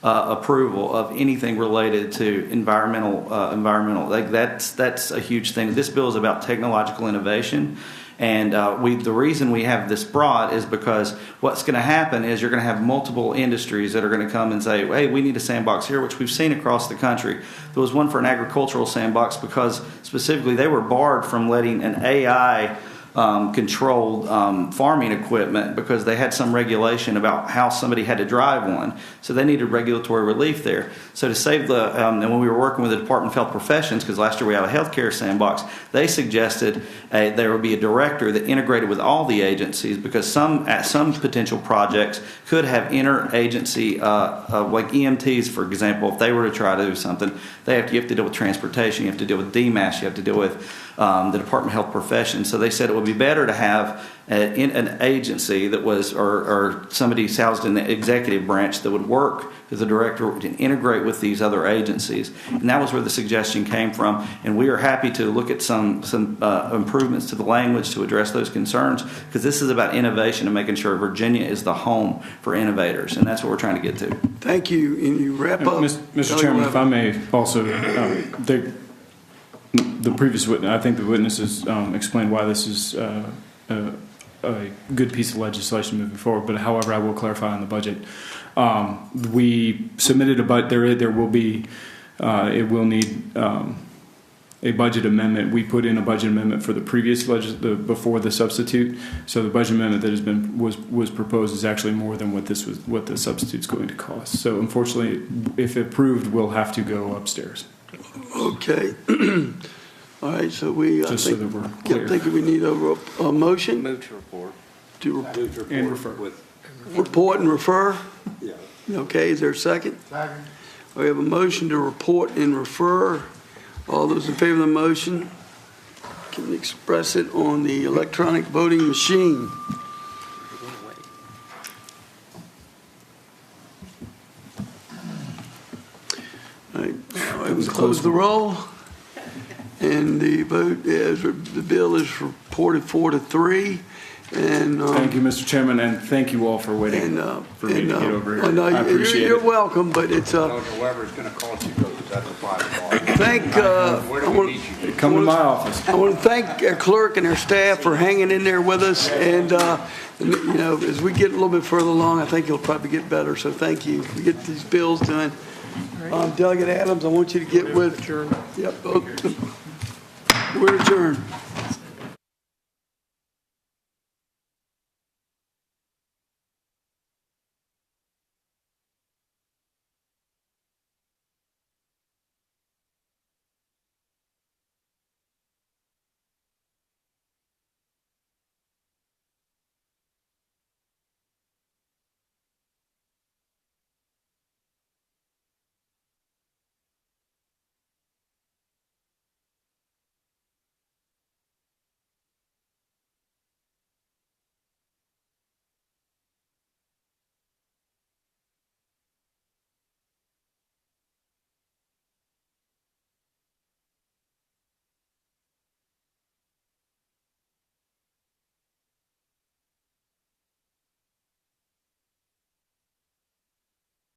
approval of anything related to environmental. Like that's a huge thing. This bill is about technological innovation. And the reason we have this broad is because what's going to happen is you're going to have multiple industries that are going to come and say, hey, we need a sandbox here, which we've seen across the country. There was one for an agricultural sandbox because specifically they were barred from letting an AI controlled farming equipment because they had some regulation about how somebody had to drive one. So they needed regulatory relief there. So to save and when we were working with the Department of Health Professions, because last year we had a healthcare sandbox, they suggested there would be a director that integrated with all the agencies because some potential projects could have interagency, like EMTs, for example, if they were to try to do something, you have to deal with transportation, you have to deal with DMAS, you have to deal with the Department of Health Professions. So they said it would be better to have an agency that was, or somebody housed in the executive branch that would work as a director to integrate with these other agencies. And that was where the suggestion came from. And we are happy to look at some improvements to the language to address those concerns, because this is about innovation and making sure Virginia is the home for innovators. And that's what we're trying to get to. Thank you. And you wrap up. Mr. Chairman, if I may also, the previous witness, I think the witnesses explained why this is a good piece of legislation moving forward. But however, I will clarify on the budget. We submitted a budget. There will be. It will need a budget amendment. We put in a budget amendment for the previous before the substitute. So the budget amendment that was proposed is actually more than what the substitute's going to cost. So unfortunately, if approved, we'll have to go upstairs. Okay. All right, so so that we're clear. I think we need a motion. Move to report. And refer. Report and refer? Yeah. Okay, is there a second? Second. We have a motion to report and refer. All those in favor of the motion can express it on the electronic voting machine. All right, now we close the roll. And the vote is, the bill is reported 4-3. And thank you, Mr. Chairman, and thank you all for waiting for me to get over here. I appreciate you're it. welcome, but it's Whoever's going to cost you goes, that's a private Come to my office. I want to thank our clerk and our staff for hanging in there with us. And you know, as we get a little bit further along, I think it'll probably get better. So thank you. We get these bills done. Delegate Adams, I want you to get with. Yep. We're adjourned.